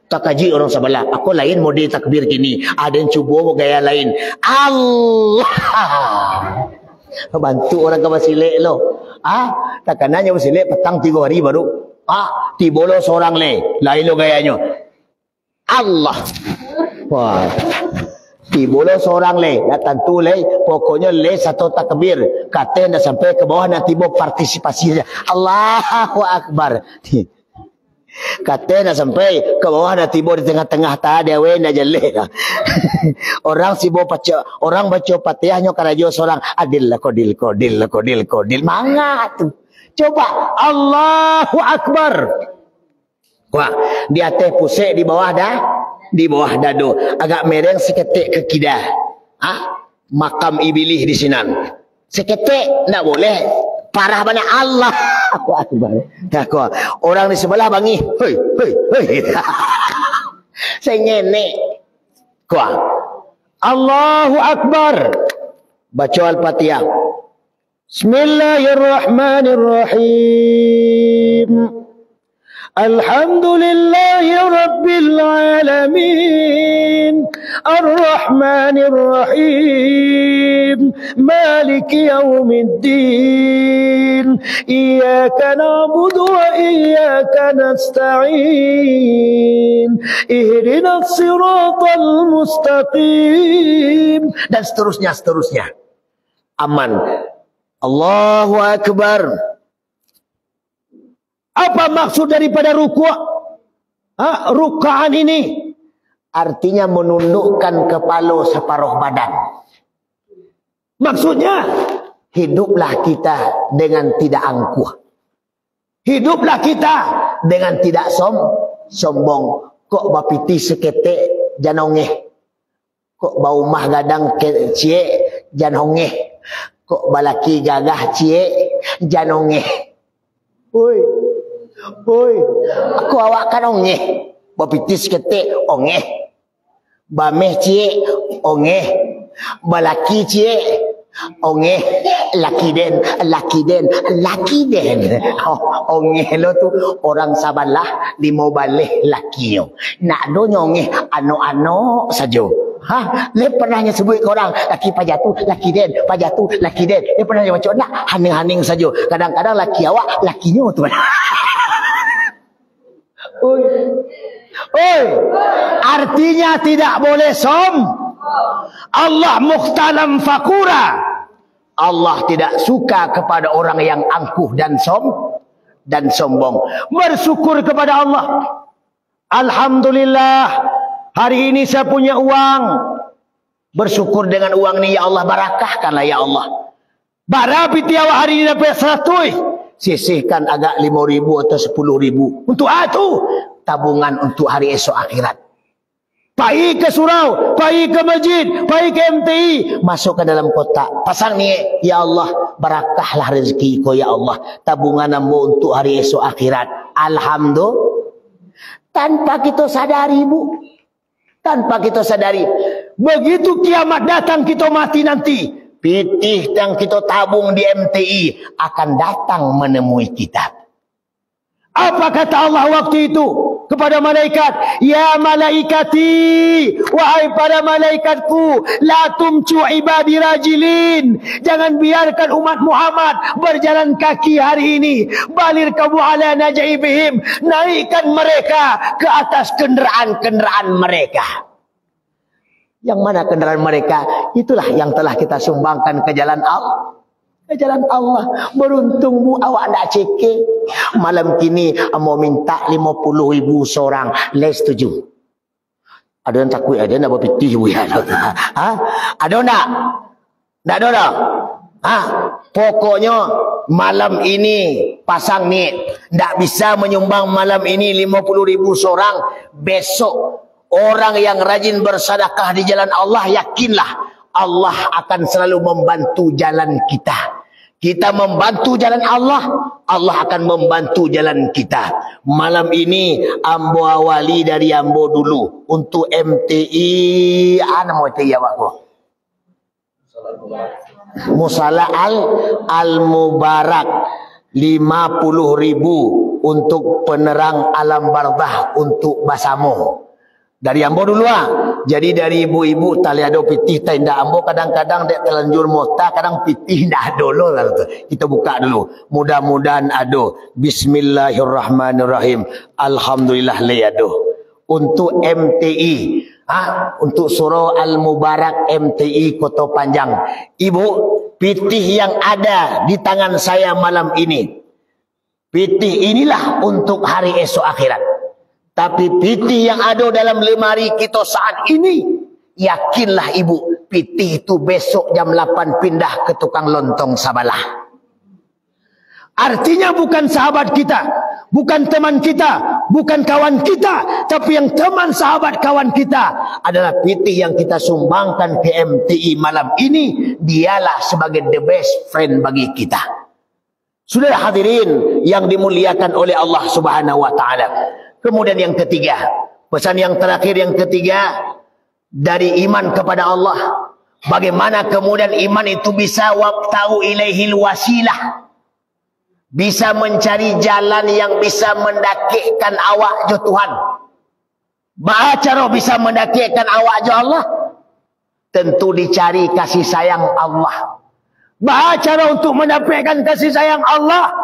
Tak kaji orang sebelah. Aku lain mode takbir gini. Ada yang cuba gaya lain. Allah. Bantu orang ke Basilik lo. Tak kananya Basilik petang 3 hari baru. Tiba lo seorang le. Lain lo gayanya. Allah. Wah. Tiba lo seorang le. Datang tu le. Pokoknya le satu takbir. Kata dah sampai ke bawah nanti tiba partisipasi. Allahu Akbar. Kata dah sampai ke bawah dah tiba di tengah-tengah tak ada wen dah jelek. Orang sibuk baca, orang baca Fatihahnya karajo seorang adil kodil. Mangga tu. Coba Allahu Akbar. Wah, dia teh pusing di bawah dah. Di bawah dado. Agak mereng seketik ke kidah. Makam Iblis di sinan. Seketik tak boleh. Parah banyak Allah. Takut. Orang di sebelah bangi. Hei. Saya ngenek. Kuah. Allahu Akbar. Baca Al-Fatihah. Bismillahirrahmanirrahim. Alhamdulillahi Rabbil Alamin. Ar-Rahmanir Rahim. Maliki Yawmiddin. Iyaka na'budu wa iyaka nasta'in. Ihdinas siratal mustaqim. Dan seterusnya. Aman. Allahu Akbar. Apa maksud daripada rukuk? Rukaan ini artinya menundukkan kepala separuh badan. Maksudnya hiduplah kita dengan tidak angkuh. Hiduplah kita dengan tidak sombong. Kok bapiti seketek janongeh. Kok bau mah gadang cie janongeh. Kok balaki gagah cie janongeh. Oi, aku awak kan ongeh. Bapitis ketik ongeh. Bameh cie ongeh. Balaki cie ongeh. Laki den. Ongeh lo tu orang sabalah di mau balik laki yo. Nak do nyongeh ano saja. Le pernahnya sebut ke orang laki pajatu, laki den, pajatu, laki den. Dia pernah macam nak haning-haning saja. Kadang-kadang laki awak lakinya tu. Oi. Artinya tidak boleh Allah mukhtalam fakura. Allah tidak suka kepada orang yang angkuh dan dan sombong. Bersyukur kepada Allah. Alhamdulillah, hari ini saya punya uang. Bersyukur dengan uang ni, ya Allah, barakahkanlah ya Allah. Barapi tiawa hari ini dapat 100, sisihkan agak 5.000 atau 10.000 untuk tabungan untuk hari esok akhirat. Pergi ke surau, pergi ke masjid, pergi ke MTI, masuk ke dalam kotak, pasang ni, ya Allah, barakahlah rezeki ko ya Allah, tabungan ambo untuk hari esok akhirat. Alhamdulillah. Tanpa kita sadari, Bu, tanpa kita sadari, begitu kiamat datang, kita mati nanti, pitih yang kita tabung di MTI akan datang menemui kita. Apa kata Allah waktu itu kepada malaikat? Ya malaikati, wahai para malaikatku, la tumcu ibadi rajilin, jangan biarkan umat Muhammad berjalan kaki hari ini. Balir kamu ala najaibihim, naikkan mereka ke atas kenderaan-kenderaan mereka. Yang mana kenderaan mereka? Itulah yang telah kita sumbangkan ke jalan Allah. Ke jalan Allah. Beruntung, Bu, awak tak cekik. Malam kini mau minta 50.000 seorang. Les setuju. Ada yang takut, ada yang nak berpitih, Bu, ya? Ha? Ada tak? Tak ada tak? Ha? Pokoknya malam ini pasang ni, tak bisa menyumbang malam ini 50.000 seorang. Besok orang yang rajin bersedekah di jalan Allah, yakinlah Allah akan selalu membantu jalan kita. Kita membantu jalan Allah, Allah akan membantu jalan kita. Malam ini ambo awali dari ambo dulu untuk MTI. Ana mau MTI awak ko? Musala al-Mubarak 50.000 untuk penerang alam barzah untuk Basamo. Dari ambo dulu Jadi dari ibu-ibu tali ada pitih tenda ambo, kadang-kadang dek telanjur mota, kadang pitih dah dulu lah tu. Kita buka dulu. Mudah-mudahan ada. Bismillahirrahmanirrahim. Alhamdulillah liyado. Untuk MTI, untuk surau Al-Mubarak MTI Kota Panjang. Ibu, pitih yang ada di tangan saya malam ini, pitih inilah untuk hari esok akhirat. Tapi pitih yang ada dalam lemari kita saat ini, yakinlah ibu, pitih itu besok jam 8 pindah ke tukang lontong Sabalah. Artinya bukan sahabat kita, bukan teman kita, bukan kawan kita, tapi yang teman sahabat kawan kita adalah pitih yang kita sumbangkan ke MTI malam ini. Dialah sebagai the best friend bagi kita. Sudah hadirin yang dimuliakan oleh Allah Subhanahu wa taala. Kemudian yang ketiga, pesan yang terakhir yang ketiga dari iman kepada Allah. Bagaimana kemudian iman itu bisa wabtahu ilaihil wasilah, bisa mencari jalan yang bisa mendakikkan awak jo Tuhan. Bagaimana bisa mendakikkan awak jo Allah? Tentu dicari kasih sayang Allah. Bagaimana untuk mendapatkan kasih sayang Allah?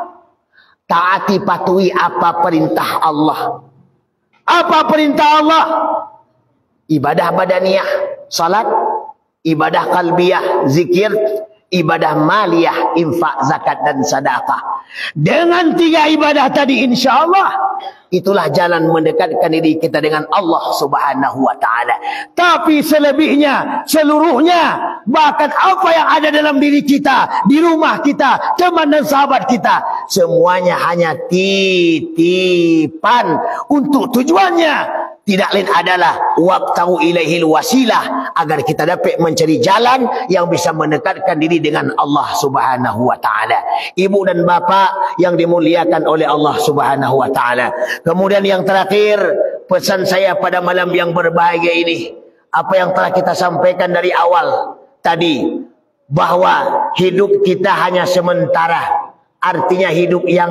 Taati patuhi apa perintah Allah. Apa perintah Allah? Ibadah badaniyah, salat, ibadah qalbiyah, zikir, ibadah maliyah, infak, zakat dan sedekah. Dengan 3 ibadah tadi insyaallah itulah jalan mendekatkan diri kita dengan Allah Subhanahu wa taala. Tapi selebihnya, seluruhnya, bahkan apa yang ada dalam diri kita, di rumah kita, teman dan sahabat kita, semuanya hanya titipan. Untuk tujuannya tidak lain adalah wabtahu ilaihil wasilah, agar kita dapat mencari jalan yang bisa mendekatkan diri dengan Allah Subhanahu wa taala. Ibu dan bapa yang dimuliakan oleh Allah Subhanahu wa taala. Kemudian yang terakhir, pesan saya pada malam yang berbahagia ini, apa yang telah kita sampaikan dari awal tadi, bahwa hidup kita hanya sementara. Artinya hidup yang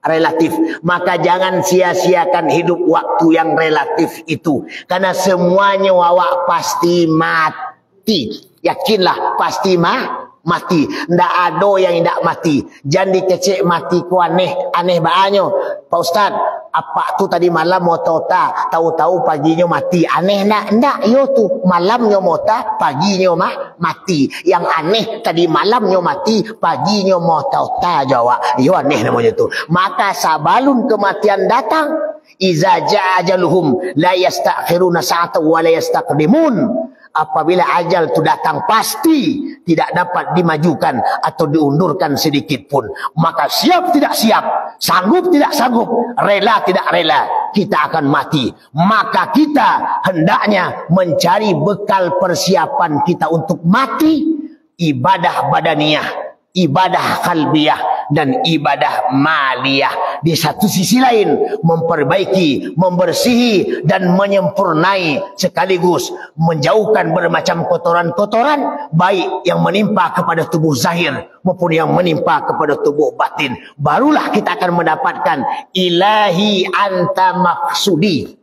relatif. Maka jangan sia-siakan hidup waktu yang relatif itu. Karena semuanya awak pasti mati. Yakinlah pasti mati. Ndak ada yang tidak mati. Jangan dikecek mati ku aneh banyak. Pak Ustaz, apa tu tadi malam mau tahu-tahu paginya mati. Aneh ndak yo tu malamnya mau paginya mati. Yang aneh tadi malamnya mati, paginya mau tahu jawab. Yo aneh namanya tu. Maka sabalun kematian datang, iza jaa ajaluhum la yastakhiruna sa'atan wa la yastaqdimun. Apabila ajal itu datang pasti tidak dapat dimajukan atau diundurkan sedikit pun. Maka siap tidak siap, sanggup tidak sanggup, rela tidak rela, kita akan mati. Maka kita hendaknya mencari bekal persiapan kita untuk mati. Ibadah badaniyah, ibadah qalbiyah, dan ibadah maliyah. Di satu sisi lain memperbaiki, membersihi dan menyempurnai sekaligus menjauhkan bermacam kotoran-kotoran baik yang menimpa kepada tubuh zahir maupun yang menimpa kepada tubuh batin. Barulah kita akan mendapatkan ilahi anta maksudi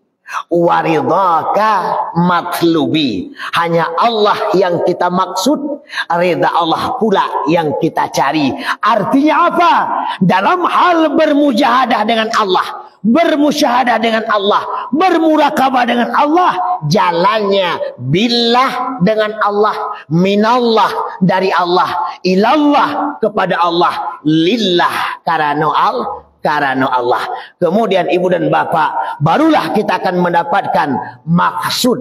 waridaka matlubi. Hanya Allah yang kita maksud, rida Allah pula yang kita cari. Artinya apa? Dalam hal bermujahadah dengan Allah, bermusyahadah dengan Allah, bermurakabah dengan Allah, jalannya billah dengan Allah, minallah dari Allah, ilallah kepada Allah, lillah karena Allah. Kemudian ibu dan bapak, barulah kita akan mendapatkan maksud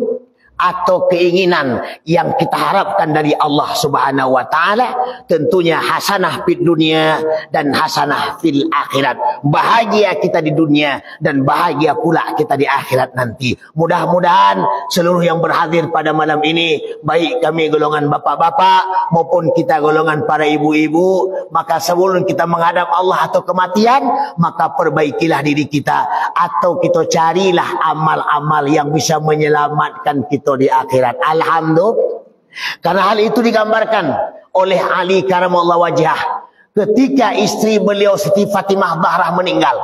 atau keinginan yang kita harapkan dari Allah Subhanahu wa taala, tentunya hasanah fid dunia dan hasanah fil akhirat. Bahagia kita di dunia dan bahagia pula kita di akhirat nanti. Mudah-mudahan seluruh yang berhadir pada malam ini, baik kami golongan bapak-bapak maupun kita golongan para ibu-ibu, maka sebelum kita menghadap Allah atau kematian, maka perbaikilah diri kita atau kita carilah amal-amal yang bisa menyelamatkan kita di akhirat. Alhamdulillah. Karena hal itu digambarkan oleh Ali karamallahu wajhah ketika istri beliau Siti Fatimah Zahra meninggal,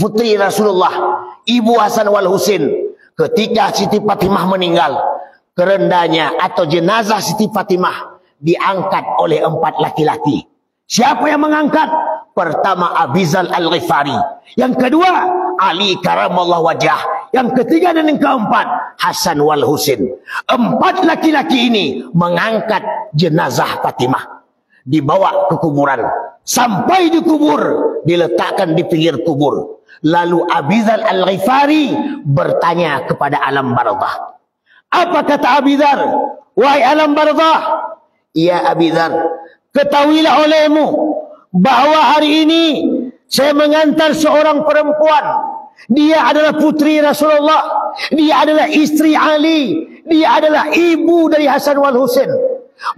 putri Rasulullah, ibu Hasan wal Husain. Ketika Siti Fatimah meninggal, kerendanya atau jenazah Siti Fatimah diangkat oleh 4 laki-laki. Siapa yang mengangkat? Pertama Abizal Al-Ghifari, yang kedua Ali karamallahu wajhah, yang ketiga dan yang keempat Hasan wal Husain. 4 laki-laki ini mengangkat jenazah Fatimah, dibawa ke kuburan. Sampai di kubur, diletakkan di pinggir kubur. Lalu Abizal Al-Ghifari bertanya kepada alam barzah. Apa kata Abizar? Wahai alam barzah, ya Abizar, ketahuilah olehmu bahwa hari ini saya mengantar seorang perempuan. Dia adalah putri Rasulullah, dia adalah istri Ali, dia adalah ibu dari Hasan wal Husain.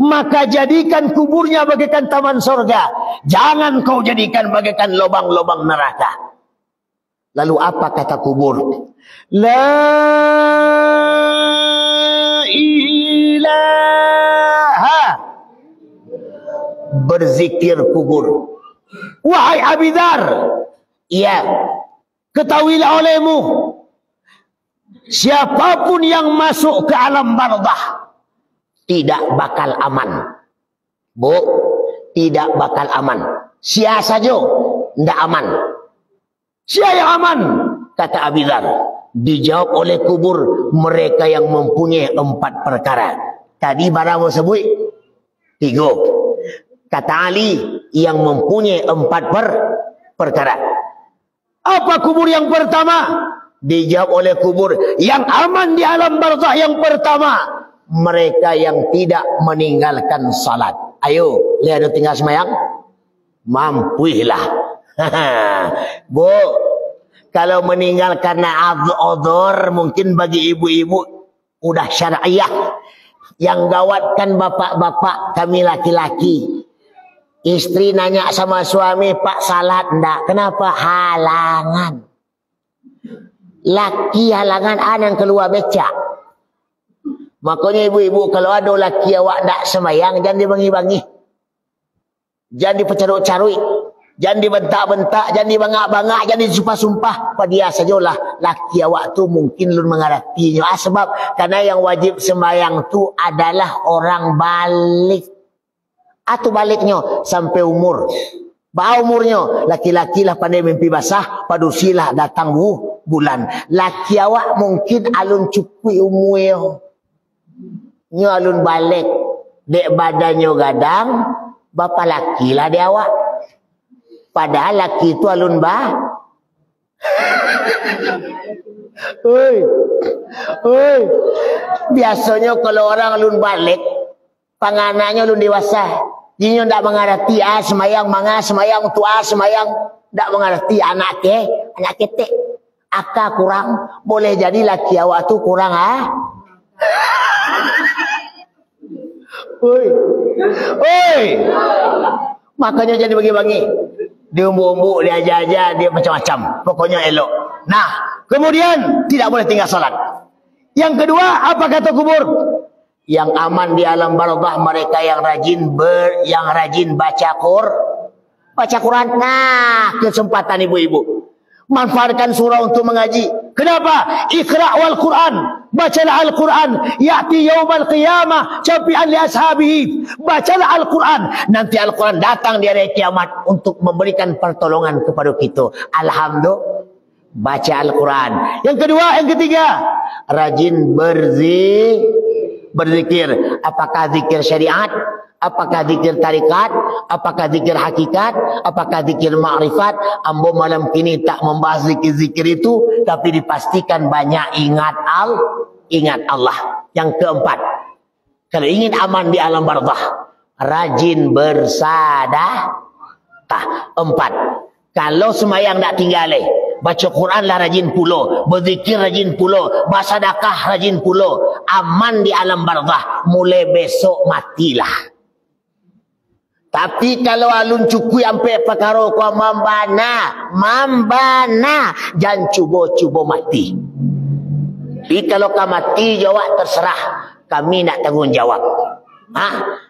Maka jadikan kuburnya bagaikan taman sorga, jangan kau jadikan bagaikan lubang-lubang neraka. Lalu apa kata kubur? La ilaha. Berzikir kubur. Wahai Abizar, ya, ketahuilah olehmu, siapapun yang masuk ke alam barzah tidak bakal aman. Bu, tidak bakal aman. Sia saja tidak aman. Sia yang aman, kata Abizar. Dijawab oleh kubur, mereka yang mempunyai 4 perkara. Tadi barang sebut 3. Kata Ali, yang mempunyai 4 perkara. Apa kubur yang pertama? Dijawab oleh kubur, yang aman di alam barzah yang pertama, mereka yang tidak meninggalkan salat. Ayo, lihat ada tinggal semayang? Mampuilah. Bu, kalau meninggal karena adzur, mungkin bagi ibu-ibu udah syariah. Yang gawatkan bapak-bapak kami laki-laki. Istri nanya sama suami, Pak salat enggak? Kenapa? Halangan. Laki halangan yang keluar becak. Makanya ibu-ibu kalau ada laki awak enggak semayang, jangan dibangi-bangi. Jangan dipecaruk-caruk. Jangan dibentak-bentak, jangan dibangak-bangak, jangan disumpah-sumpah. Pada dia sajalah laki awak tu mungkin lu menghadapinya. Sebab karena yang wajib sembahyang tu adalah orang balik. Atau baliknya sampai umur Ba umurnya, laki-laki lah pandai mimpi basah, padusilah datang bulan. Laki awak mungkin alun cukui umurnya. Nyo alun balik, dek badannya gadang, bapa laki lah dia awak. Padahal laki itu alun Oi. Biasanya kalau orang alun balik, panganannya alun dewasa. Dia tidak mengerti semayang manga semayang tua semayang, tidak mengerti anak ketek. Akak kurang, boleh jadi laki awak tu kurang Oi. Makanya jadi bagi-bagi. Dia umbu-umbu, dia aja-aja, dia macam-macam. Pokoknya elok. Nah, kemudian tidak boleh tinggal salat. Yang kedua, apa kata kubur? Yang aman di alam barzakh mereka yang rajin baca Quran. Nah, kesempatan ibu-ibu. Manfaatkan surah untuk mengaji. Kenapa? Iqra' wal Quran. Bacalah Al-Quran. Ya'ti yawmal qiyamah syafi'an li ashabihi. Bacalah Al-Quran. Nanti Al-Quran datang di hari kiamat untuk memberikan pertolongan kepada kita. Alhamdulillah. Baca Al-Quran. Yang kedua, yang ketiga, rajin berzikir. Apakah zikir syariat? Apakah zikir tarikat? Apakah zikir hakikat? Apakah zikir ma'rifat? Ambo malam kini tak membahas zikir-zikir itu, tapi dipastikan banyak ingat Allah. Yang keempat, kalau ingin aman di alam barzakh, rajin bersedekah. 4, kalau semayang tak tinggal baca Quran lah rajin pulo, berzikir rajin pulo, bersedekah rajin pulo, aman di alam barzakh. Mulai besok matilah. Tapi kalau alun cukui sampai perkara kau mambana, jangan cuba mati. Tapi kalau kau mati jawab terserah, kami nak tanggung jawab.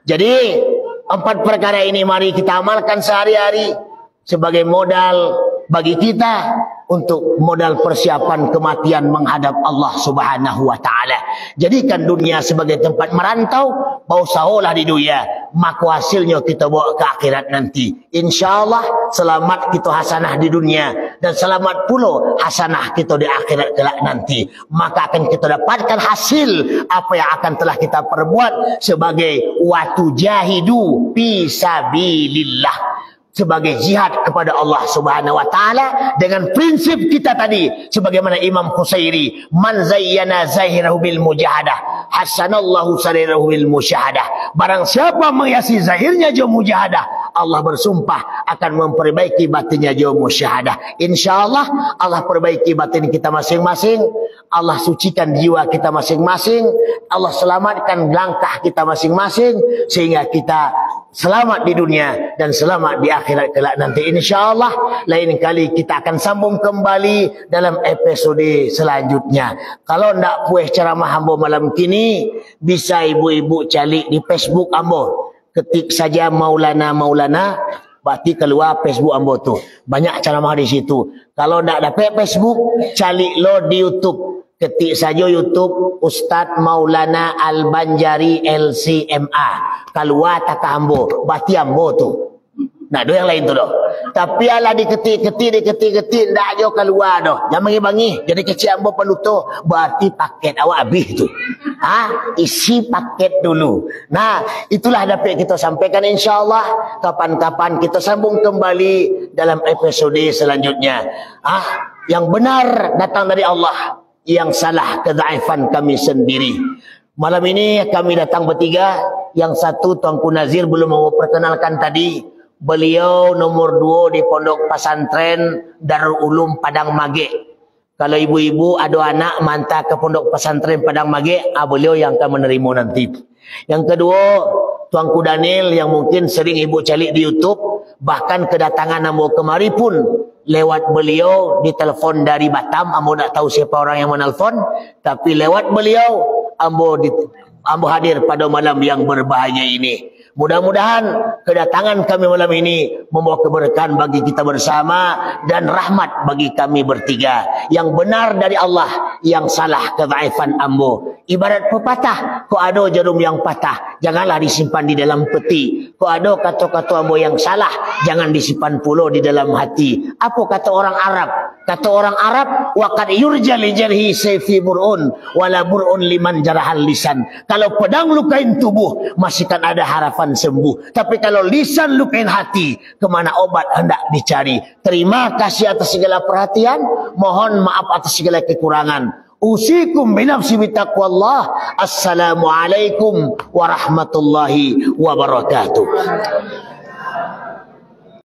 Jadi 4 perkara ini mari kita amalkan sehari-hari sebagai modal bagi kita untuk modal persiapan kematian menghadap Allah Subhanahu wa taala. Jadikan dunia sebagai tempat merantau, bausaholah di dunia, maka hasilnya kita bawa ke akhirat nanti. Insyaallah selamat kita hasanah di dunia dan selamat pula hasanah kita di akhirat kelak nanti. Maka akan kita dapatkan hasil apa yang akan telah kita perbuat sebagai watu jahidu fi sabilillah, sebagai jihad kepada Allah Subhanahu wa taala dengan prinsip kita tadi sebagaimana Imam Qusairi, man zayyana zahirahu bil mujahadah hasanallahu sarirahu bil musyahadah. Barang siapa menghiasi zahirnya jauh mujahadah, Allah bersumpah akan memperbaiki batinnya jauh musyahadah. Insyaallah Allah perbaiki batin kita masing-masing, Allah sucikan jiwa kita masing-masing, Allah selamatkan langkah kita masing-masing sehingga kita selamat di dunia dan selamat di akhirat kelak nanti. InsyaAllah lain kali kita akan sambung kembali dalam episode selanjutnya. Kalau ndak puas ceramah ambo malam kini, bisa ibu-ibu cari di Facebook ambo. Ketik saja Maulana, berarti keluar Facebook ambo tu. Banyak ceramah di situ. Kalau ndak dapat Facebook, cari lo di YouTube. Ketik saja YouTube Ustaz Maulana Al-Banjari LCMA. Keluar takah ambo, berarti ambo tu. Nah, do yang lain tu doh. Tapi ala diketik-ketik ndak jo keluar doh. Jangan bangi-bangi. Jadi kecil ambo perlu tu, berarti paket awak habis tu. Isi paket dulu. Nah, itulah dapat kita sampaikan insyaallah. Kapan-kapan kita sambung kembali dalam episode selanjutnya. Yang benar datang dari Allah, yang salah kedaifan kami sendiri. Malam ini kami datang bertiga. Yang satu Tuanku Nazir belum mau perkenalkan tadi. Beliau nomor 2 di Pondok Pesantren Darul Ulum Padang Magek. Kalau ibu-ibu ada anak mantah ke Pondok Pesantren Padang Magek, beliau yang akan menerima nanti. Yang kedua Tuanku Daniel yang mungkin sering ibu cari di YouTube. Bahkan kedatangan ambo kemari pun lewat beliau di telefon dari Batam. Ambo tak tahu siapa orang yang menelpon, tapi lewat beliau ambo hadir pada malam yang berbahaya ini. Mudah-mudahan kedatangan kami malam ini membawa keberkahan bagi kita bersama dan rahmat bagi kami bertiga. Yang benar dari Allah, yang salah kedhaifan ambo. Ibarat pepatah, ko ada jarum yang patah, janganlah disimpan di dalam peti. Ko ada kata-kata ambo yang salah, jangan disimpan pula di dalam hati. Apa kata orang Arab? Kata orang Arab, wa qad yurja li jarhi sayfi bur'un wala bur'un liman jarahal lisan. Kalau pedang lukain tubuh, masih kan ada harapan sembuh. Tapi kalau lisan lukain hati, kemana obat hendak dicari. Terima kasih atas segala perhatian, mohon maaf atas segala kekurangan. Usikum binafsi bitaqwallah. Assalamualaikum warahmatullahi wabarakatuh.